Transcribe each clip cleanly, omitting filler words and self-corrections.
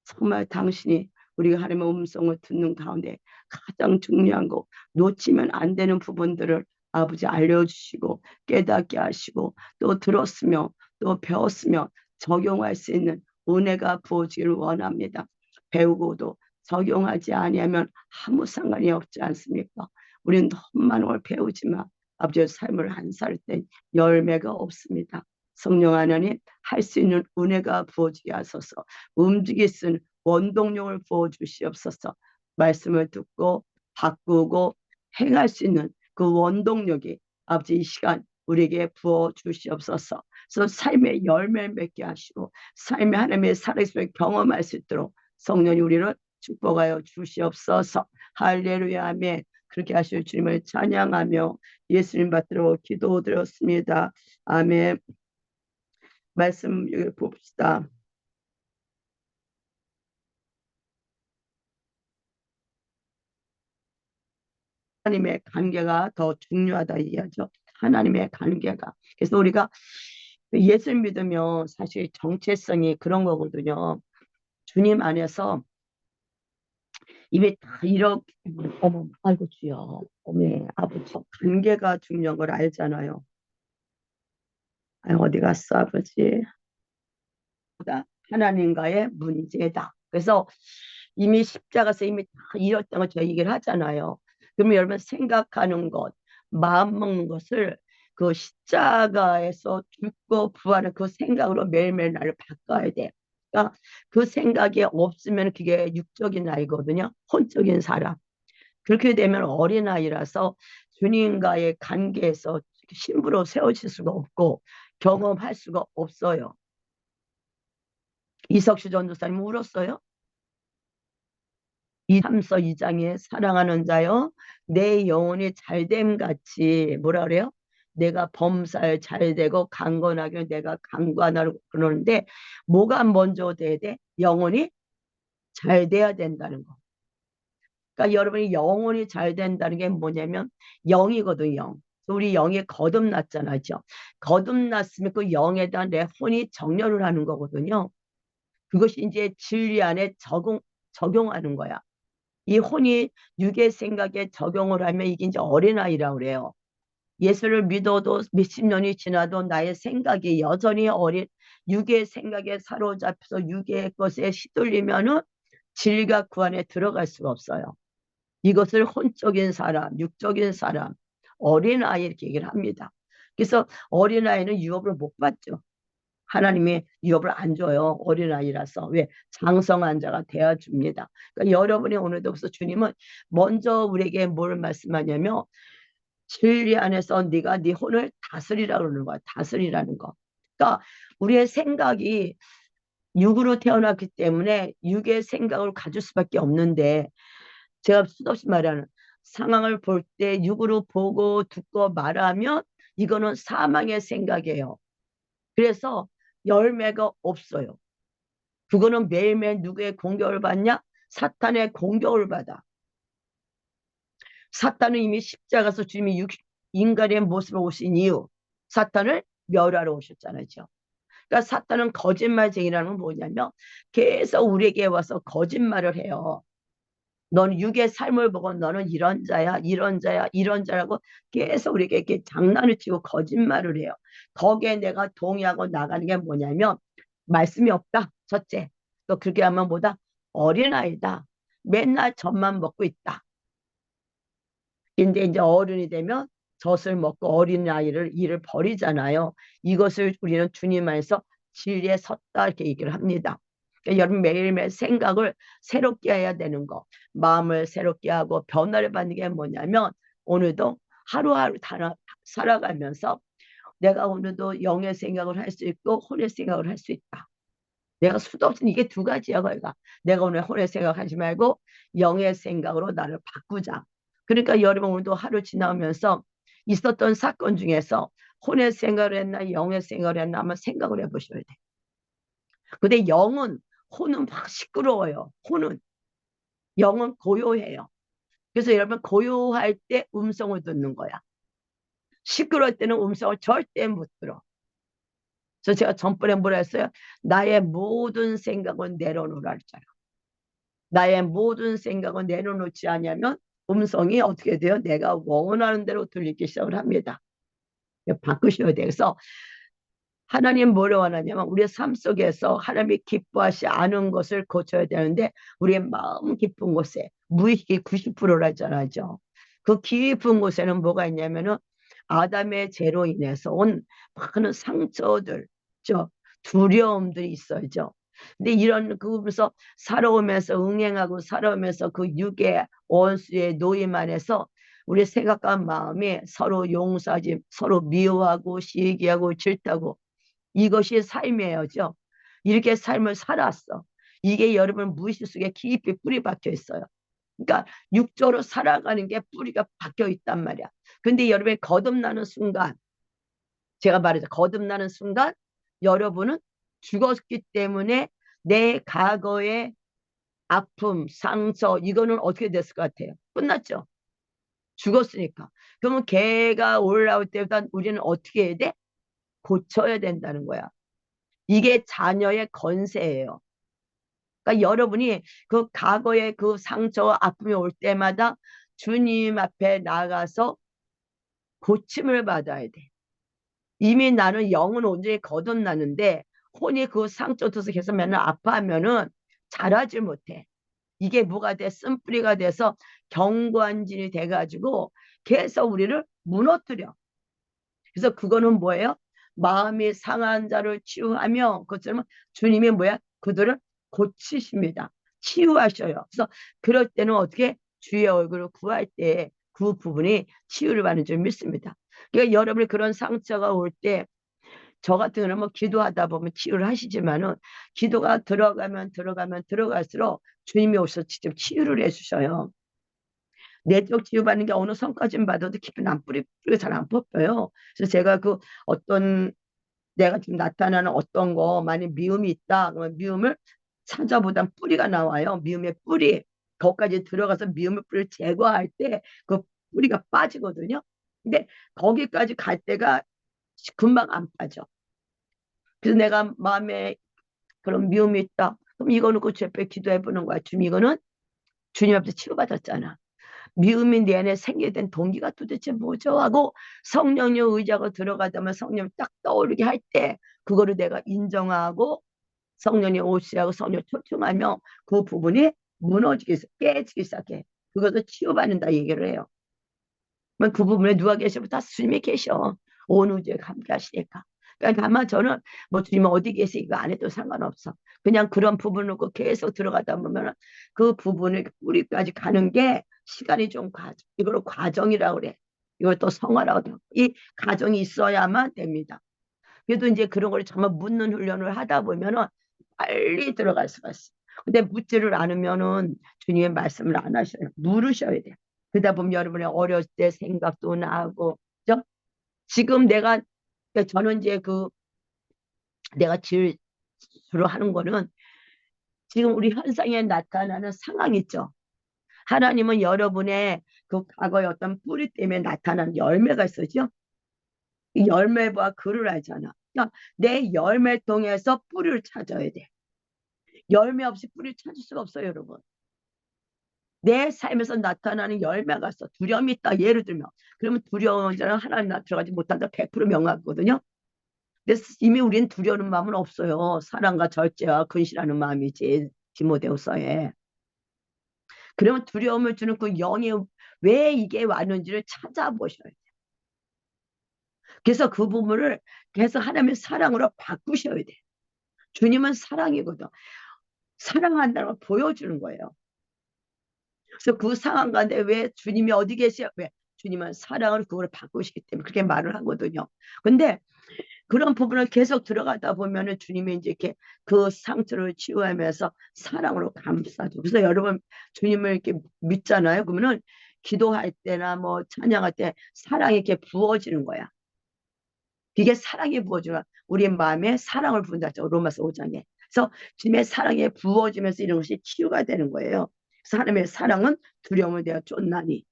정말 당신이 우리가 하나님의 음성을 듣는 가운데 가장 중요한 거, 놓치면 안 되는 부분들을 아버지 알려주시고 깨닫게 하시고, 또 들었으며 또 배웠으며 적용할 수 있는 은혜가 부어지기를 원합니다. 배우고도 적용하지 아니하면 아무 상관이 없지 않습니까? 우리는 너무 많은 걸 배우지만 아버지의 삶을 안 살 때 열매가 없습니다. 성령 하나님, 할 수 있는 은혜가 부어지게 하소서. 움직일 수 있는 원동력을 부어주시옵소서. 말씀을 듣고 바꾸고 행할 수 있는 그 원동력이 아버지 이 시간 우리에게 부어주시옵소서. 그래서 삶의 열매를 맺게 하시고 삶의 하나님의 살아있음을 경험할 수 있도록 성령이 우리를 축복하여 주시옵소서. 할렐루야, 아멘. 그렇게 하실 주님을 찬양하며 예수님 받들어 기도드렸습니다. 아멘. 말씀 여기 봅시다. 하나님의 관계가 더 중요하다 이야기죠. 하나님의 관계가. 그래서 우리가 예수 믿으면 사실 정체성이 그런 거거든요. 주님 안에서 이미 다 이렇게, 어머, 아이고 주여, 어메 아버지, 관계가 중요한 걸 알잖아요. 어디 갔어 아버지? 하나님과의 문제다. 그래서 이미 십자가에서 이미 다 이뤘다는 걸 제가 얘기를 하잖아요. 그러면 여러분 생각하는 것, 마음 먹는 것을 그 십자가에서 죽고 부활한 그 생각으로 매일매일 나를 바꿔야 돼. 그러니까 그 생각이 없으면 그게 육적인 아이거든요. 혼적인 사람. 그렇게 되면 어린아이라서 주님과의 관계에서 심부로 세워질 수가 없고 경험할 수가 없어요. 이석시 전도사님 울었어요? 이 3서 2장에 사랑하는 자여 내 영혼이 잘됨 같이 뭐라 그래요? 내가 범사에 잘되고 강건하게 내가 강관하라고 그러는데 뭐가 먼저 돼야 돼? 영혼이 잘 돼야 된다는 거. 그러니까 여러분이 영혼이 잘 된다는 게 뭐냐면 영이거든요. 영. 우리 영이 거듭났잖아요. 거듭났으면 그 영에다 내 혼이 정렬을 하는 거거든요. 그것이 이제 진리 안에 적용하는 거야. 이 혼이 육의 생각에 적용을 하면 이게 이제 어린아이라고 그래요. 예수를 믿어도 몇십 년이 지나도 나의 생각이 여전히 육의 생각에 사로잡혀서 육의 것에 휘둘리면은 진리가 그 안에 들어갈 수가 없어요. 이것을 혼적인 사람, 육적인 사람, 어린아이 이렇게 얘기를 합니다. 그래서 어린아이는 유업을 못 받죠. 하나님이 유업을 안 줘요. 어린아이라서. 왜? 장성한 자가 되어 줍니다. 그러니까 여러분이 오늘도 그래서 주님은 먼저 우리에게 뭘 말씀하냐면 진리 안에서 네가 네 혼을 다스리라고 그러는 거야. 다스리라는 거. 그러니까 우리의 생각이 육으로 태어났기 때문에 육의 생각을 가질 수밖에 없는데 제가 수없이 말하는 상황을 볼 때 육으로 보고 듣고 말하면 이거는 사망의 생각이에요. 그래서 열매가 없어요. 그거는 매일매일 누구의 공격을 받냐? 사탄의 공격을 받아. 사탄은 이미 십자가에서 주님이 인간의 모습을 오신 이유 사탄을 멸하러 오셨잖아요. 그러니까 사탄은 거짓말쟁이라는 건 뭐냐면 계속 우리에게 와서 거짓말을 해요. 너는 육의 삶을 보고 너는 이런 자야, 이런 자야, 이런 자라고 계속 우리에게 이렇게 장난을 치고 거짓말을 해요. 거기에 내가 동의하고 나가는 게 뭐냐면 말씀이 없다. 첫째. 또 그렇게 하면 뭐다? 어린아이다. 맨날 젖만 먹고 있다. 근데 이제 어른이 되면 젖을 먹고 어린아이를 일을 버리잖아요. 이것을 우리는 주님 안에서 진리에 섰다 이렇게 얘기를 합니다. 그러니까 여러분 매일매일 생각을 새롭게 해야 되는 거. 마음을 새롭게 하고 변화를 받는 게 뭐냐면 오늘도 하루하루 살아가면서 내가 오늘도 영의 생각을 할 수 있고 혼의 생각을 할 수 있다. 내가 수도 없이 이게 두 가지야, 거기가. 내가 오늘 혼의 생각하지 말고 영의 생각으로 나를 바꾸자. 그러니까 여러분 오늘도 하루 지나오면서 있었던 사건 중에서 혼의 생각을 했나 영의 생각을 했나 한번 생각을 해보셔야 돼. 근데 혼은 막 시끄러워요. 영은 고요해요. 그래서 여러분 고요할 때 음성을 듣는 거야. 시끄러울 때는 음성을 절대 못 들어. 그래서 제가 전번에 뭐라 했어요? 나의 모든 생각은 내려놓으라 했잖아. 나의 모든 생각을 내려놓지 않으면 음성이 어떻게 돼요? 내가 원하는 대로 들리기 시작을 합니다. 바꾸셔야 돼요. 그래서 하나님 뭐를 원하냐면 우리의 삶 속에서 하나님이 기뻐하지 않은 것을 고쳐야 되는데 우리의 마음 깊은 곳에 무의식이 90%라잖아요. 그 깊은 곳에는 뭐가 있냐면은 아담의 죄로 인해서 온 많은 상처들, 두려움들이 있어요. 근데 이런 그래서 살아오면서 응행하고 살아오면서 그 육의 원수의 노임 안에서 우리 생각과 마음이 서로 용서하지, 서로 미워하고 시기하고 질투하고 이것이 삶이에요죠. 이렇게 삶을 살았어. 이게 여러분 무의식 속에 깊이 뿌리 박혀 있어요. 그러니까 육조로 살아가는 게 뿌리가 박혀 있단 말이야. 근데 여러분이 거듭나는 순간, 제가 말했죠. 거듭나는 순간 여러분은 죽었기 때문에 내 과거의 아픔, 상처 이거는 어떻게 됐을 것 같아요? 끝났죠. 죽었으니까. 그러면 개가 올라올 때보다 우리는 어떻게 해야 돼? 고쳐야 된다는 거야. 이게 자녀의 건세예요. 그러니까 여러분이 그 과거의 그 상처와 아픔이 올 때마다 주님 앞에 나가서 고침을 받아야 돼. 이미 나는 영은 온전히 거듭나는데 혼이 그 상처 터서 계속 맨날 아파하면은 자라지 못해. 이게 뭐가 돼? 쓴뿌리가 돼서 경관진이 돼가지고 계속 우리를 무너뜨려. 그래서 그거는 뭐예요? 마음이 상한 자를 치유하며 그것처럼 주님이 뭐야? 그들을 고치십니다. 치유하셔요. 그래서 그럴 때는 어떻게 주의 얼굴을 구할 때 그 부분이 치유를 받는 줄 믿습니다. 그러니까 여러분이 그런 상처가 올 때 저 같은 경우는 뭐 기도하다 보면 치유를 하시지만은 기도가 들어가면 들어갈수록 주님이 오셔서 직접 치유를 해주셔요. 내적 치유받는 게 어느 성까지는 받아도 깊이 뿌리가 잘 안 뽑혀요. 그래서 제가 그 어떤 내가 지금 나타나는 어떤 거 만약 미움이 있다 그러면 미움을 찾아보다 뿌리가 나와요. 미움의 뿌리 거기까지 들어가서 미움의 뿌리를 제거할 때 그 뿌리가 빠지거든요. 근데 거기까지 갈 때가 금방 안 빠져. 그래서 내가 마음에 그런 미움이 있다. 그럼 이거는 그 주 앞에 기도해 보는 거야. 주님 이거는 주님 앞에서 치유받았잖아. 미움이 내 안에 생기게 된 동기가 도대체 뭐죠? 하고 성령님 의지하고 들어가자면 성령 딱 떠오르게 할 때 그거를 내가 인정하고 성령님 오시라고 성령 초청하며 그 부분이 무너지기 깨지기 시작해. 그것을 치유받는다 얘기를 해요. 그 부분에 누가 계시면 다 주님이 계셔. 온 우주에 함께 하시니까. 그러니까 다만 저는 뭐 주님 어디 계시 이거 안 해도 상관없어. 그냥 그런 부분을 놓고 계속 들어가다 보면 그 부분을 우리까지 가는 게 시간이 좀 이걸 과정이라고 그래. 이걸 또 성화라고 해요. 이 과정이 있어야만 됩니다. 그래도 이제 그런 걸 정말 묻는 훈련을 하다 보면은 빨리 들어갈 수가 있어. 근데 묻지를 않으면은 주님의 말씀을 안 하셔요. 물으셔야 돼요. 그러다 보면 여러분의 어렸을 때 생각도 나고, 그죠? 지금 그러니까 저는 이제 내가 제일 주로 하는 거는 지금 우리 현상에 나타나는 상황 있죠. 하나님은 여러분의 그 과거의 어떤 뿌리 때문에 나타난 열매가 있어죠. 이 열매와 그를 알잖아. 그러니까 내 열매 통해서 뿌리를 찾아야 돼. 열매 없이 뿌리를 찾을 수가 없어요, 여러분. 내 삶에서 나타나는 열매가 있어. 두려움이 있다. 예를 들면. 그러면 두려운 자는 하나님 나 들어가지 못한다. 100% 명하거든요. 근데 이미 우리는 두려운 마음은 없어요. 사랑과 절제와 근실하는 마음이지. 디모데후서에. 그러면 두려움을 주는 그 영이 왜 이게 왔는지를 찾아보셔야 돼요. 그래서 그 부분을 계속 하나님의 사랑으로 바꾸셔야 돼요. 주님은 사랑이거든. 사랑한다는 걸 보여주는 거예요. 그래서 그 상황 가운데 왜 주님이 어디 계세요? 왜? 주님은 사랑을 그걸 바꾸시기 때문에 그렇게 말을 하거든요. 근데 그런 부분을 계속 들어가다 보면은 주님이 이제 이렇게 그 상처를 치유하면서 사랑으로 감싸줘. 그래서 여러분 주님을 이렇게 믿잖아요. 그러면은 기도할 때나 뭐 찬양할 때 사랑이 이렇게 부어지는 거야. 이게 사랑이 부어지는 우리 마음에 사랑을 부은다죠. 로마서 5장에. 그래서 주님의 사랑에 부어지면서 이런 것이 치유가 되는 거예요. 그래서 하나님의 사랑은 두려움을 내어 쫓나니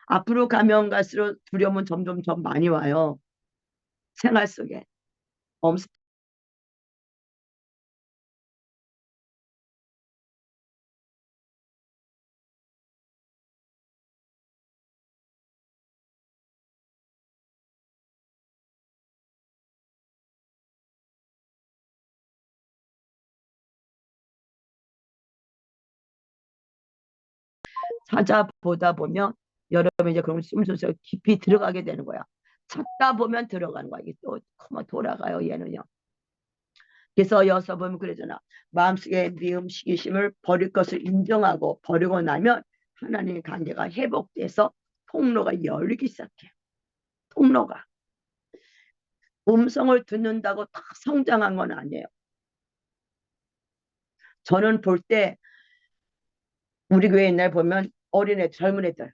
앞으로 가면 갈수록 두려움은 점점 더 많이 와요. 생활 속에. 찾아보다 보면 여러분 이제 그럼 숨소리가 깊이 들어가게 되는 거야. 찾다 보면 들어가는 거야. 이게 또 그만 돌아가요, 얘는요. 그래서 여기서 보면 그러잖아. 마음속에 미움, 시기심을 버릴 것을 인정하고 버리고 나면 하나님의 관계가 회복돼서 통로가 열리기 시작해. 통로가. 음성을 듣는다고 다 성장한 건 아니에요. 저는 볼 때 우리 교회 옛날 보면 어린애, 젊은 애들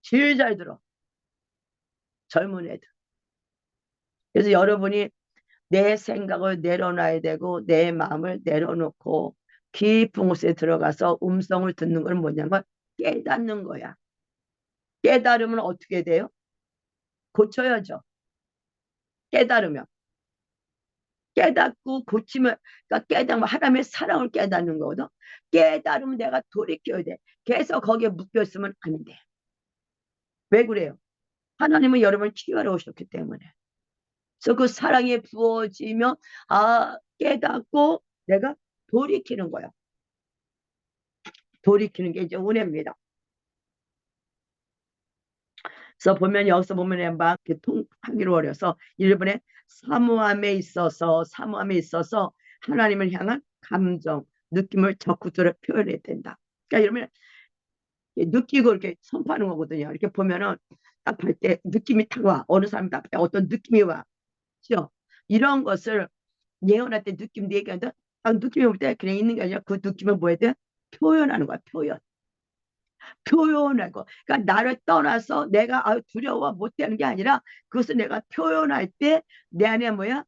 제일 잘 들어. 젊은 애들. 그래서 여러분이 내 생각을 내려놔야 되고 내 마음을 내려놓고 깊은 곳에 들어가서 음성을 듣는 건 뭐냐면 깨닫는 거야. 깨달으면 어떻게 돼요? 고쳐야죠. 깨달으면. 깨닫고 고치면, 그러니까 깨달으면 하나님의 사랑을 깨닫는 거거든. 깨달으면 내가 돌이켜야 돼. 계속 거기에 묶여있으면 안 돼. 왜 그래요? 하나님은 여러분을 치유하러 오셨기 때문에. 그래서 그 사랑이 부어지면, 깨닫고 내가 돌이키는 거야. 돌이키는 게 이제 은혜입니다. 그래서 보면 여기서 보면 막 통하기로 어려서 일본의 사모함에 있어서 하나님을 향한 감정, 느낌을 적극적으로 표현해야 된다. 그러니까 여러분 느끼고 이렇게 선포하는 거거든요. 이렇게 보면은 딱 볼 때 느낌이 딱 와. 어느 사람 딱 어떤 느낌이 와. 그죠? 이런 것을 예언할 때 느낌도 얘기하는데 딱 느낌이 올 때 그냥 있는 게 아니라 그 느낌을 뭐 해야 돼? 표현하는 거야. 표현하고. 그러니까 나를 떠나서 내가 두려워 못하는 게 아니라 그것을 내가 표현할 때 내 안에 뭐야?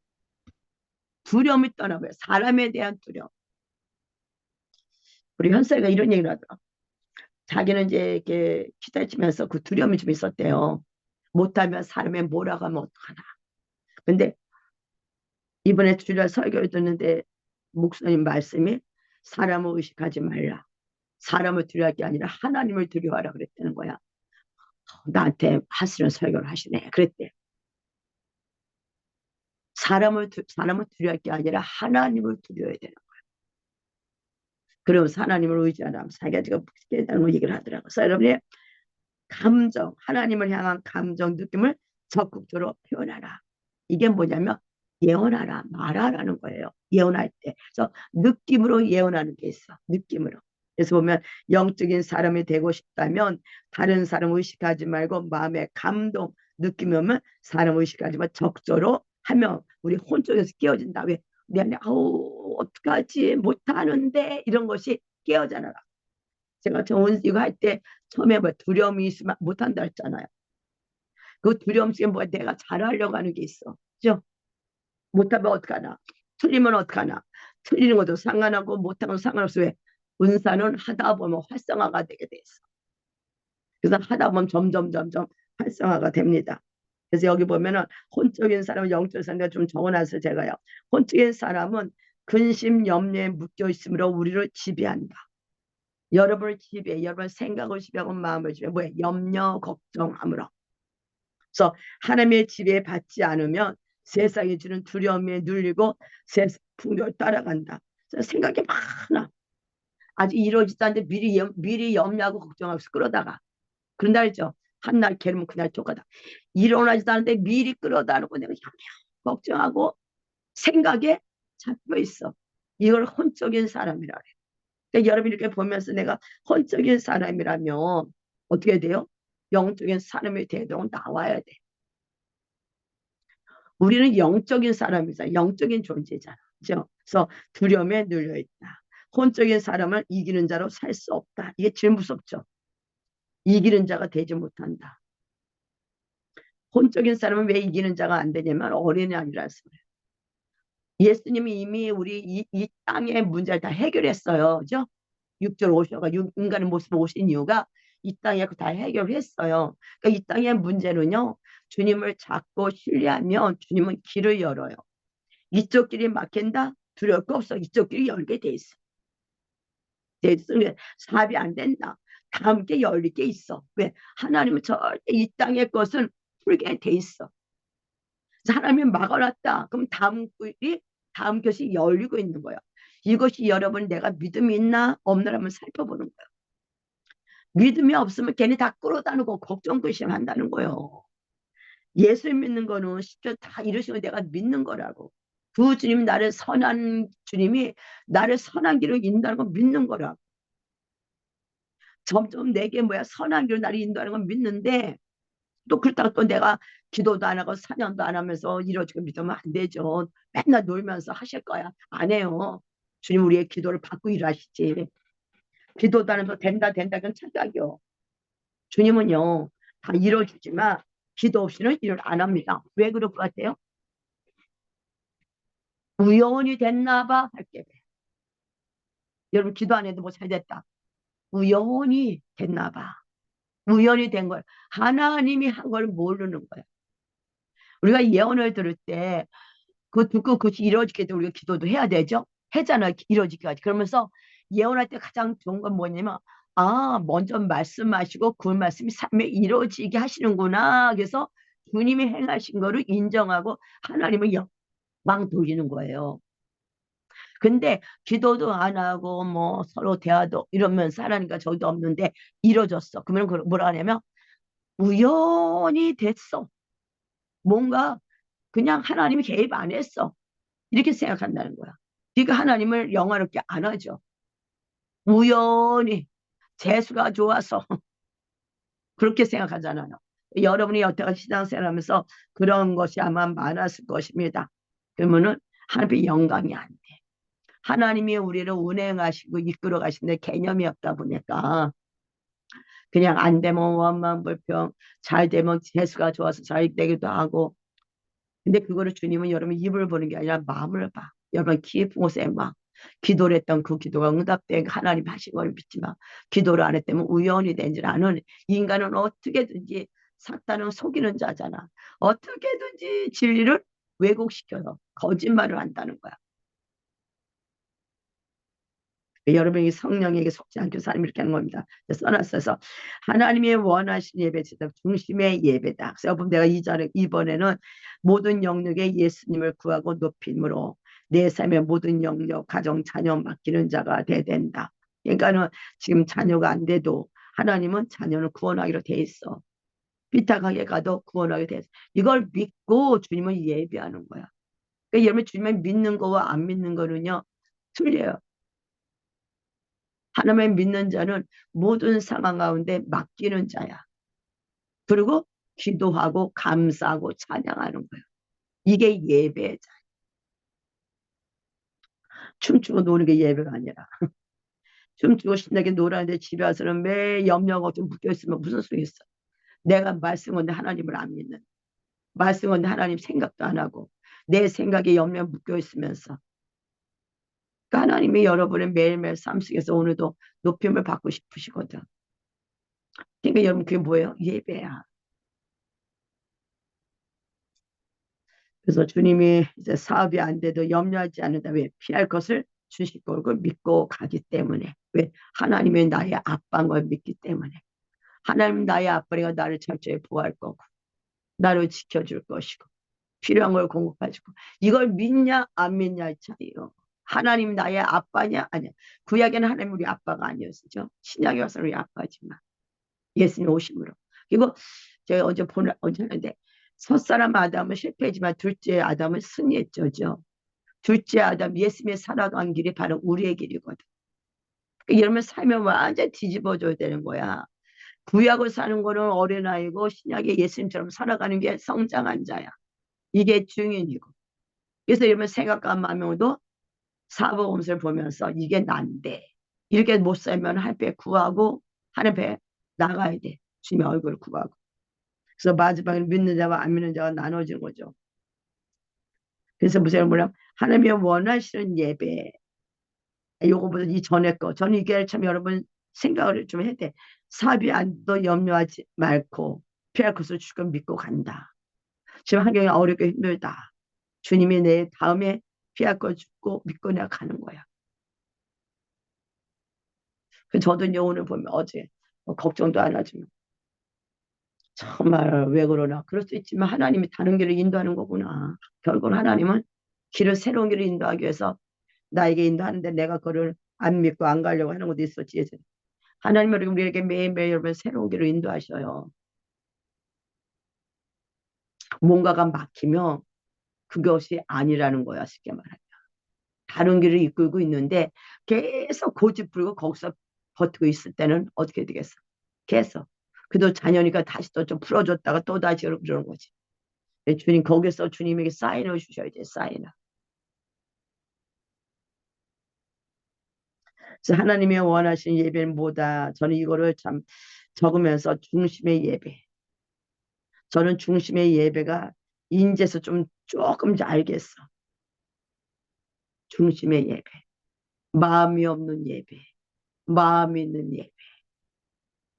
두려움이 떠나고요. 사람에 대한 두려움. 우리 현석이가 이런 얘기를 하더라. 자기는 이제 이렇게 기다리면서 그 두려움이 좀 있었대요. 못하면 사람의 뭐라고 하면 어떡하나. 근데 이번에 주일 설교를 듣는데 목사님 말씀이 사람을 의식하지 말라. 사람을 두려워할 게 아니라 하나님을 두려워하라 그랬다는 거야. 나한테 하시는 설교를 하시네. 그랬대. 사람을 두려워할 게 아니라 하나님을 두려워해야 되는 거야. 그러면서 하나님을 의지하라. 자기가 지금 깨달은 얘기를 하더라고요. 그래서 여러분의 감정, 하나님을 향한 감정, 느낌을 적극적으로 표현하라. 이게 뭐냐면 예언하라, 말하라는 거예요. 예언할 때. 그래서 느낌으로 예언하는 게 있어. 느낌으로. 그래서 보면 영적인 사람이 되고 싶다면 다른 사람 의식하지 말고 마음의 감동, 느낌이 오면 사람 의식하지 말고 적절로 하면 우리 혼쪽에서 깨어진다. 왜? 내 안에 어떡하지 못하는데 이런 것이 깨어잖아. 제가 이거 할 때 처음에 뭐 두려움이 있으면 못한다 했잖아요. 그 두려움 속에 뭐 내가 잘하려고 하는 게 있어. 그죠? 못하면 어떡하나. 틀리면 어떡하나. 틀리는 것도 상관하고 못하는 것도 상관없어. 왜? 은사는 하다 보면 활성화가 되게 돼 있어. 그래서 하다 보면 점점 활성화가 됩니다. 그래서 여기 보면은 혼적인 사람은 영적인 사람과 좀 적어놨어요. 제가요. 혼적인 사람은 근심 염려에 묶여 있으므로 우리를 지배한다. 여러분을 지배해. 여러분 생각을 지배하고 마음을 지배해. 뭐야? 염려 걱정함으로. 그래서 하나님의 지배에 받지 않으면 세상이 주는 두려움에 눌리고 세상 풍조를 따라간다. 생각이 많아. 아직 이루어지지 않는데 미리 염려하고 걱정하고 끌어다가. 그런다 했죠. 한날 괴로우면 그날 쫓아다. 일어나지도 않는데 미리 끌어다 놓고 내가 염려 걱정하고 생각에 잡혀 있어. 이걸 혼적인 사람이라 그래. 그러니까 여러분이 이렇게 보면서 내가 혼적인 사람이라면 어떻게 돼요? 영적인 사람이 되도록 나와야 돼. 우리는 영적인 사람이잖아. 영적인 존재잖아. 그죠? 그래서 두려움에 눌려있다. 혼적인 사람을 이기는 자로 살 수 없다. 이게 제일 무섭죠. 이기는 자가 되지 못한다. 혼적인 사람은 왜 이기는 자가 안 되냐면 어린이 아니라서 그래요. 예수님이 이미 우리 이 땅의 문제를 다 해결했어요. 그죠? 육절 오셔가 인간의 모습을 오신 이유가 이 땅에 다 해결했어요. 그러니까 이 땅의 문제는요. 주님을 잡고 신뢰하면 주님은 길을 열어요. 이쪽 길이 막힌다? 두려울 거 없어. 이쪽 길이 열게 돼 있어. 사업이 안 된다. 다음 게 열릴 게 있어. 왜? 하나님은 절대 이 땅의 것은 풀게 돼 있어. 하나님이 막아놨다. 그럼 다음 것이 열리고 있는 거야. 이것이 여러분 내가 믿음이 있나 없나 한번 살펴보는 거야. 믿음이 없으면 괜히 다 끌어다니고 걱정 근심한다는 거예요. 예수 믿는 거는 십자가 다 이루시고 내가 믿는 거라고. 그 주님이 나를 선한 주님이 나를 선한 길로 인도하는 거 믿는 거라고. 점점 내게 뭐야 선한 길로 나를 인도하는 건 믿는데 또 그렇다고 또 내가 기도도 안 하고 사냥도 안 하면서 이러지고 믿으면 안 되죠. 맨날 놀면서 하실 거야. 안 해요. 주님 우리의 기도를 받고 일하시지. 기도도 안 하면서 된다 된다 그건 착각이요. 주님은요 다 이뤄주지만 기도 없이는 일을 안 합니다. 왜 그럴 것 같아요? 우연히 됐나 봐 할게. 여러분 기도 안 해도 뭐 잘 됐다. 우연히 됐나 봐. 우연히 된 걸 하나님이 한 걸 모르는 거야. 우리가 예언을 들을 때 그 듣고 그것이 이루어지게 우리가 기도도 해야 되죠. 했잖아 이루어지기까지. 그러면서 예언할 때 가장 좋은 건 뭐냐면 먼저 말씀하시고 그 말씀이 삶에 이루어지게 하시는구나. 그래서 주님이 행하신 거를 인정하고 하나님을 영광 돌리는 거예요. 근데 기도도 안 하고 뭐 서로 대화도 이러면서 하나님과 저도 없는데 이루어졌어. 그러면 뭐라 하냐면 우연히 됐어. 뭔가 그냥 하나님이 개입 안 했어. 이렇게 생각한다는 거야. 그러니까 하나님을 영화롭게 안 하죠. 우연히 재수가 좋아서 그렇게 생각하잖아요. 여러분이 여태까지 신앙생활 하면서 그런 것이 아마 많았을 것입니다. 그러면은 하나님의 영광이 안 돼. 하나님이 우리를 운행하시고 이끌어 가시는데 개념이 없다 보니까 그냥 안 되면 원망 불평, 잘 되면 재수가 좋아서 잘 되기도 하고. 근데 그거를 주님은 여러분 입을 보는 게 아니라 마음을 봐. 여러분 깊은 곳에 막 기도를 했던 그 기도가 응답된 하나님 하신 걸 믿지 마. 기도를 안 했다면 우연히 된 줄 아는 인간은 어떻게든지 사탄은 속이는 자잖아. 어떻게든지 진리를 왜곡시켜서 거짓말을 한다는 거야. 여러분이 성령에게 속지 않게 사람이 이렇게 하는 겁니다. 써놨어서 하나님의 원하신 예배 중심의 예배다. 그래서 여러분 내가 이번에는 모든 영역에 예수님을 구하고 높임으로 내 삶의 모든 영역 가정 자녀 맡기는 자가 돼야 된다. 그러니까는 지금 자녀가 안 돼도 하나님은 자녀를 구원하기로 돼 있어. 삐딱하게 가도 구원하게 돼 있어. 이걸 믿고 주님을 예배하는 거야. 그러니까 여러분 주님을 믿는 거와 안 믿는 거는요 틀려요. 하나님을 믿는 자는 모든 상황 가운데 맡기는 자야. 그리고 기도하고 감사하고 찬양하는 거예요. 이게 예배자. 춤추고 노는 게 예배가 아니라. 춤추고 신나게 놀았는데 집에 와서는 매일 염려가 좀 묶여있으면 무슨 소리 있어. 내가 말씀 건데 하나님을 안 믿는. 말씀 건데 하나님 생각도 안 하고 내 생각에 염려 묶여있으면서 그러니까 하나님이 여러분의 매일매일 삶 속에서 오늘도 높임을 받고 싶으시거든. 그러니까 여러분 그게 뭐예요? 예배야. 그래서 주님이 이제 사업이 안 돼도 염려하지 않는다. 왜? 피할 것을 주실 걸 믿고 가기 때문에. 왜? 하나님이 나의 아빠인 걸 믿기 때문에. 하나님 나의 아빠가 나를 철저히 보호할 거고 나를 지켜줄 것이고 필요한 걸 공급해주고 이걸 믿냐 안 믿냐의 차이요. 하나님 나의 아빠냐 아니야. 구약에는 하나님 우리 아빠가 아니었죠. 신약에 와서 우리 아빠지만 예수님 오심으로. 그리고 제가 언제 하는데 첫사람 아담은 실패했지만 둘째 아담은 승리했죠. 둘째 아담 예수님의 살아간 길이 바로 우리의 길이거든. 이러면 삶을 완전 뒤집어줘야 되는 거야. 구약을 사는 거는 어린아이고 신약의 예수님처럼 살아가는 게 성장한 자야. 이게 증인이고. 그래서 이러면 생각과 마음도 사복음서를 보면서 이게 난데 이렇게 못 살면 하나님 구하고 하나님 나가야 돼. 주님의 얼굴을 구하고. 그래서 마지막에 믿는 자와 안 믿는 자가 나눠지는 거죠. 그래서 무슨 뭐냐 하나님이 원하시는 예배 요거보다 이전에 거 저는 이게 참 여러분 생각을 좀 해야 돼. 사비 안도 염려하지 말고 피할 것을 주권 믿고 간다. 지금 환경이 어렵고 힘들다. 주님이 내 다음에 피할 걸 주고 믿고 내가 가는 거야. 저도 이제 오늘 보면 어제 걱정도 안 하지만 정말 왜 그러나 그럴 수 있지만 하나님이 다른 길을 인도하는 거구나. 결국은 하나님은 새로운 길을 인도하기 위해서 나에게 인도하는데 내가 그를 안 믿고 안 가려고 하는 것도 있었지. 하나님은 우리에게 매일매일 여러분 새로운 길을 인도하셔요. 뭔가가 막히면 그것이 아니라는 거야, 쉽게 말하면. 다른 길을 이끌고 있는데 계속 고집 부리고 거기서 버티고 있을 때는 어떻게 되겠어? 계속. 그래도 자녀니까 다시 또 좀 풀어줬다가 또 다시 그러는 거지. 주님, 거기서 주님에게 사인을 주셔야 돼, 사인을. 그래서 하나님이 원하시는 예배는 뭐다? 저는 이거를 참 적으면서 중심의 예배. 저는 중심의 예배가 인제서 좀 조금 알겠어. 중심의 예배. 마음이 없는 예배. 마음이 있는 예배.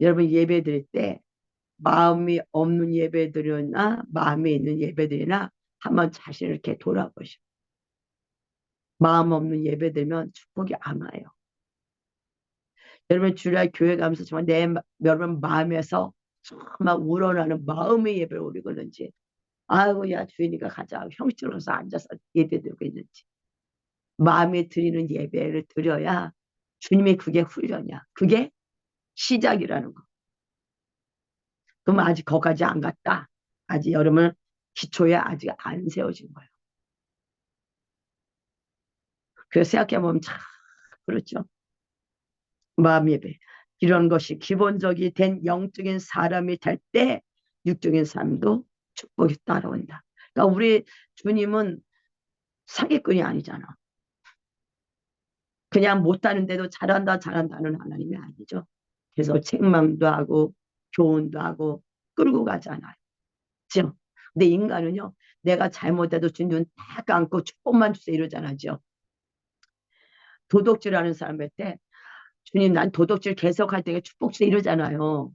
여러분 예배 드릴 때 마음이 없는 예배 드리나 마음이 있는 예배 드리나 한번 자신을 이렇게 돌아보시오. 마음 없는 예배 드리면 축복이 안 와요. 여러분 주일날 교회 가면서 정말 여러분 마음에서 막 우러나는 마음의 예배를 오리거든지 아이고 야 주인이가 가자 형식으로 서 앉아서 예배 드리고 있는지 마음에 드리는 예배를 드려야 주님이 그게 훈련이야. 그게 시작이라는 거. 그럼 아직 거기까지 안 갔다. 아직 여러분 기초에 아직 안 세워진 거예요. 그래서 생각해보면 참 그렇죠. 마음 예배. 이런 것이 기본적이 된 영적인 사람이 될 때 육적인 삶도 축복이 따라온다. 그러니까 우리 주님은 사기꾼이 아니잖아. 그냥 못하는데도 잘한다 잘한다는 하나님이 아니죠. 그래서 책망도 하고 교훈도 하고 끌고 가잖아요. 그렇죠? 근데 인간은요. 내가 잘못해도 주님은 다 감고 축복만 주세요 이러잖아요. 도덕질하는 사람한테 주님 난 도덕질 계속할 때 축복 주세요 이러잖아요.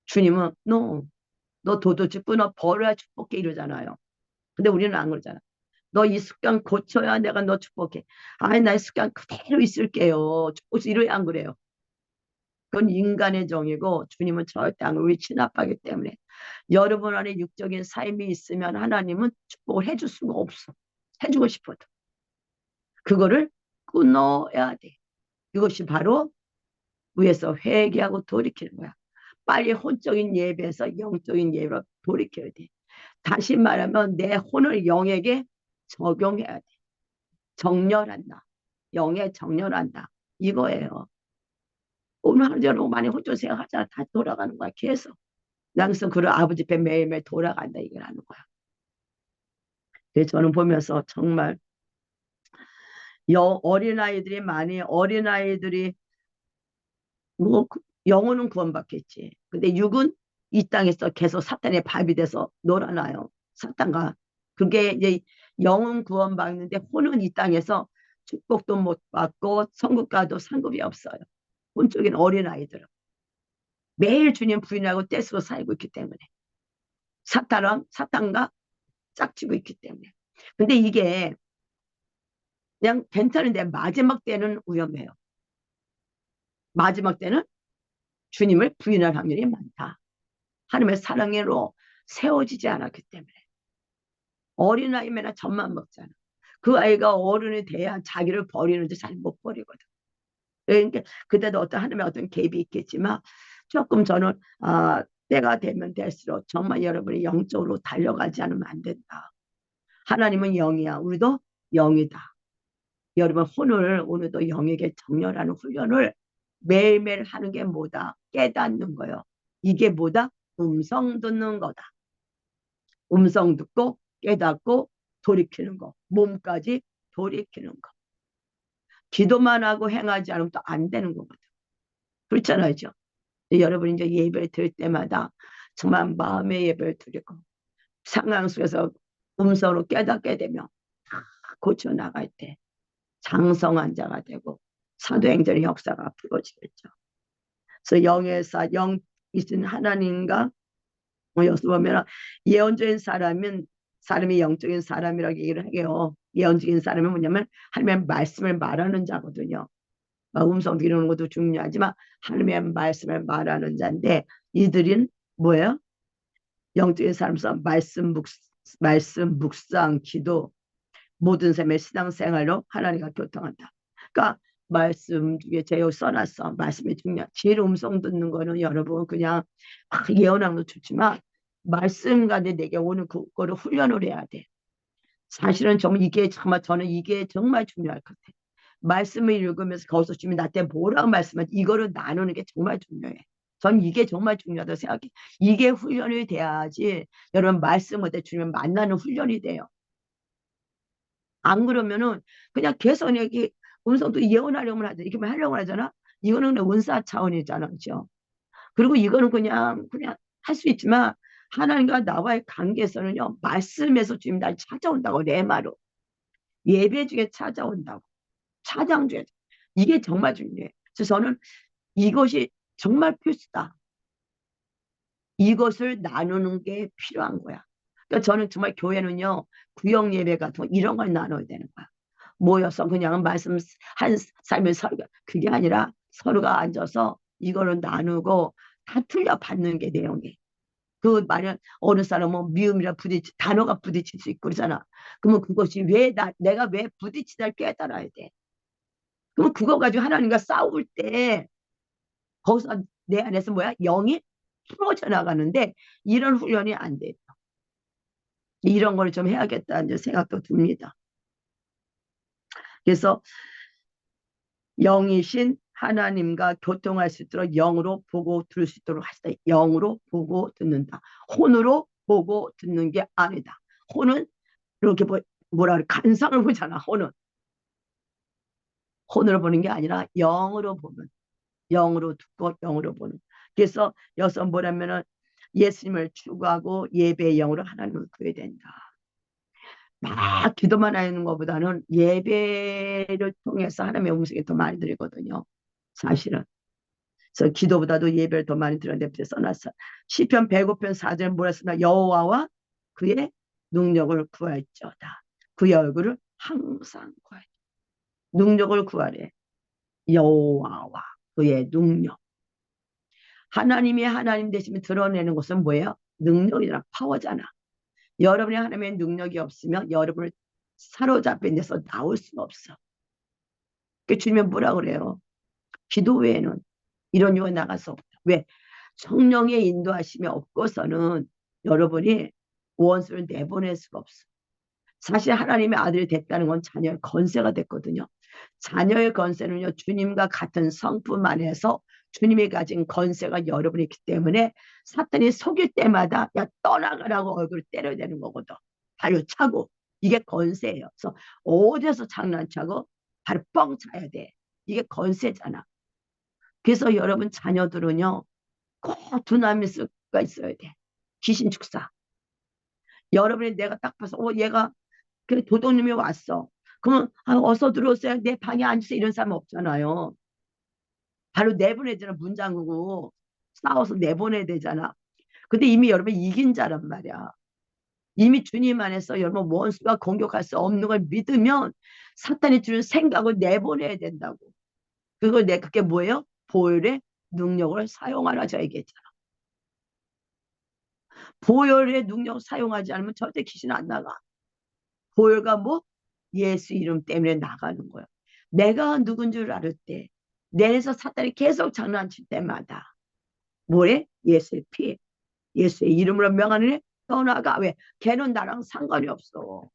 주님은 너 도덕질 끊어 버려야 축복해 이러잖아요. 근데 우리는 안 그러잖아. 너 이 습관 고쳐야 내가 너 축복해. 아니 나 이 습관 그대로 있을게요. 축복 이러야 안 그래요. 그건 인간의 정이고 주님은 절대 안 그래요. 우리 친아빠기 때문에. 여러분 안에 육적인 삶이 있으면 하나님은 축복을 해줄 수가 없어. 해주고 싶어도. 그거를 끊어야 돼. 이것이 바로 위에서 회개하고 돌이키는 거야. 빨리 혼적인 예배에서 영적인 예배로 돌이켜야 돼. 다시 말하면 내 혼을 영에게 적용해야 돼. 정렬한다. 영에 정렬한다. 이거예요. 오늘 하루 종일 많이 혼자 생각하잖아. 다 돌아가는 거야. 계속. 그래서 그를 아버지 배 매일매일 돌아간다. 이걸 하는 거야. 그래서 저는 보면서 정말 어린아이들이 뭐 영혼은 구원받겠지. 근데 육은 이 땅에서 계속 사탄의 밥이 돼서 놀아나요. 사탄과 그게 이제 영혼 구원받는데 혼은 이 땅에서 축복도 못 받고 천국가도 상급이 없어요. 혼적인 어린아이들은 매일 주님 부인하고 떼쓰고 살고 있기 때문에 사탄과 짝지고 있기 때문에. 근데 이게 그냥 괜찮은데 마지막 때는 위험해요. 마지막 때는 주님을 부인할 확률이 많다. 하나님의 사랑으로 세워지지 않았기 때문에. 어린아이면 젖만 먹잖아. 그 아이가 어른이 돼야 자기를 버리는데 잘 못 버리거든. 그러니까 그때도 하나님의 어떤 개입이 있겠지만 조금 저는 때가 되면 될수록 정말 여러분이 영적으로 달려가지 않으면 안 된다. 하나님은 영이야. 우리도 영이다. 여러분 혼을 오늘도 영에게 정렬하는 훈련을 매일매일 하는 게 뭐다? 깨닫는 거예요. 이게 뭐다? 음성 듣는 거다. 음성 듣고 깨닫고 돌이키는 거. 몸까지 돌이키는 거. 기도만 하고 행하지 않으면 또 안 되는 거거든. 그렇잖아요. 여러분이 이제 예배를 드릴 때마다 정말 마음의 예배를 드리고 상황 속에서 음성으로 깨닫게 되면 다 고쳐 나갈 때 장성한 자가 되고 사도행전의 역사가 풀어지겠죠. 그래서 영 있는 하나님과 여기서 보면 예언적인 사람이 영적인 사람이라고 얘기를 해요. 예언적인 사람은 뭐냐면 하나님의 말씀을 말하는 자거든요. 음성 들리는 것도 중요하지만 하나님의 말씀을 말하는 자인데 이들은 뭐예요? 영적인 사람으로서 말씀 묵상, 기도 모든 삶의 신앙생활로 하나님과 교통한다. 그러니까 말씀 중에 제가 써놨어. 말씀이 중요한. 지혜로 음성 듣는 거는 여러분 그냥 예언하는 도 좋지만 말씀 가운데 내게 오는 그거를 훈련을 해야 돼. 사실은 정말 이게 정말 저는 이게 정말 중요할 것 같아. 말씀을 읽으면서 거기서 주님이 나한테 뭐라고 말씀하지 이거를 나누는 게 정말 중요해. 전 이게 정말 중요하다고 생각해. 이게 훈련이 돼야지 여러분 말씀을 때 주님 만나는 훈련이 돼요. 안 그러면은 그냥 계속 여기 음성도 예언하려고 하잖아. 이렇게 하려고 하잖아. 이거는 그냥 은사 차원이잖아. 그죠? 그리고 이거는 그냥 할 수 있지만 하나님과 나와의 관계에서는요. 말씀에서 주님 날 찾아온다고 내 말로. 예배 중에 찾아온다고. 차장 중에. 이게 정말 중요해. 그래서 저는 이것이 정말 필수다. 이것을 나누는 게 필요한 거야. 그러니까 저는 정말 교회는요. 구역 예배 같은 거 이런 걸 나눠야 되는 거야. 모여서 그냥 말씀 한 삶을 설교 그게 아니라 서로가 앉아서 이거를 나누고 다 틀려 받는 게 내용이. 그 말은 어느 사람은 미움이라 단어가 부딪힐 수 있고 그러잖아. 그러면 그것이 내가 왜 부딪히다 깨달아야 돼. 그러면 그거 가지고 하나님과 싸울 때 거기서 내 안에서 뭐야? 영이 풀어져 나가는데 이런 훈련이 안 돼요. 이런 걸 좀 해야겠다는 생각도 듭니다. 그래서 영이신 하나님과 교통할 수 있도록 영으로 보고 들을 수 있도록 하시다. 영으로 보고 듣는다. 혼으로 보고 듣는 게 아니다. 혼은 이렇게 뭐라 그래 간상을 보잖아. 혼으로 보는 게 아니라 영으로 보는, 영으로 듣고 영으로 보는. 그래서 여기서 뭐라면은 예수님을 추구하고 예배의 영으로 하나님을 구해야 된다. 막 기도만 하는 것보다는 예배를 통해서 하나님의 음성이 더 많이 들리거든요. 사실은. 그래서 기도보다도 예배를 더 많이 드렸는데 써놨어. 시편 105편 4절 뭐라 쓰나 여호와와 그의 능력을 구할지어다. 그의 얼굴을 항상 구하라. 능력을 구하래. 여호와와 그의 능력. 하나님이 하나님 되시면 드러내는 것은 뭐예요? 능력이잖아. 파워잖아. 여러분이 하나님의 능력이 없으면 여러분을 사로잡힌 데서 나올 수가 없어. 그 주님이 뭐라 그래요? 기도 외에는 이런 유가 나가서 없다. 왜? 성령의 인도하심이 없고서는 여러분이 원수를 내보낼 수가 없어. 사실 하나님의 아들이 됐다는 건 자녀의 건세가 됐거든요. 자녀의 건세는요. 주님과 같은 성품 안에서 주님이 가진 건세가 여러분이 있기 때문에 사탄이 속일 때마다 야 떠나가라고 얼굴을 때려야 되는 거거든. 발로 차고. 이게 건세예요. 그래서 어디서 장난차고 발을 뻥 차야 돼. 이게 건세잖아. 그래서 여러분 자녀들은요. 꼭 두나미스가 있어야 돼. 귀신 축사. 여러분이 내가 딱 봐서 얘가 그래 도둑님이 왔어. 그러면 어서 들어오세요. 내 방에 앉으세요. 이런 사람 없잖아요. 바로 내보내잖아. 문 잠그고 싸워서 내보내야 되잖아. 근데 이미 여러분 이긴 자란 말이야. 이미 주님 안에서 여러분 원수가 공격할 수 없는 걸 믿으면 사탄이 주는 생각을 내보내야 된다고. 그게 뭐예요? 보혈의 능력을 사용하라 저 얘기했잖아. 보혈의 능력 사용하지 않으면 절대 귀신 안 나가. 보혈과 뭐? 예수 이름 때문에 나가는 거야. 내가 누군 줄 알을 때, 내 안에서 사탄이 계속 장난칠 때마다 뭐래? 예수의 피, 예수의 이름으로 명하는 떠나가. 왜? 걔는 나랑 상관이 없어.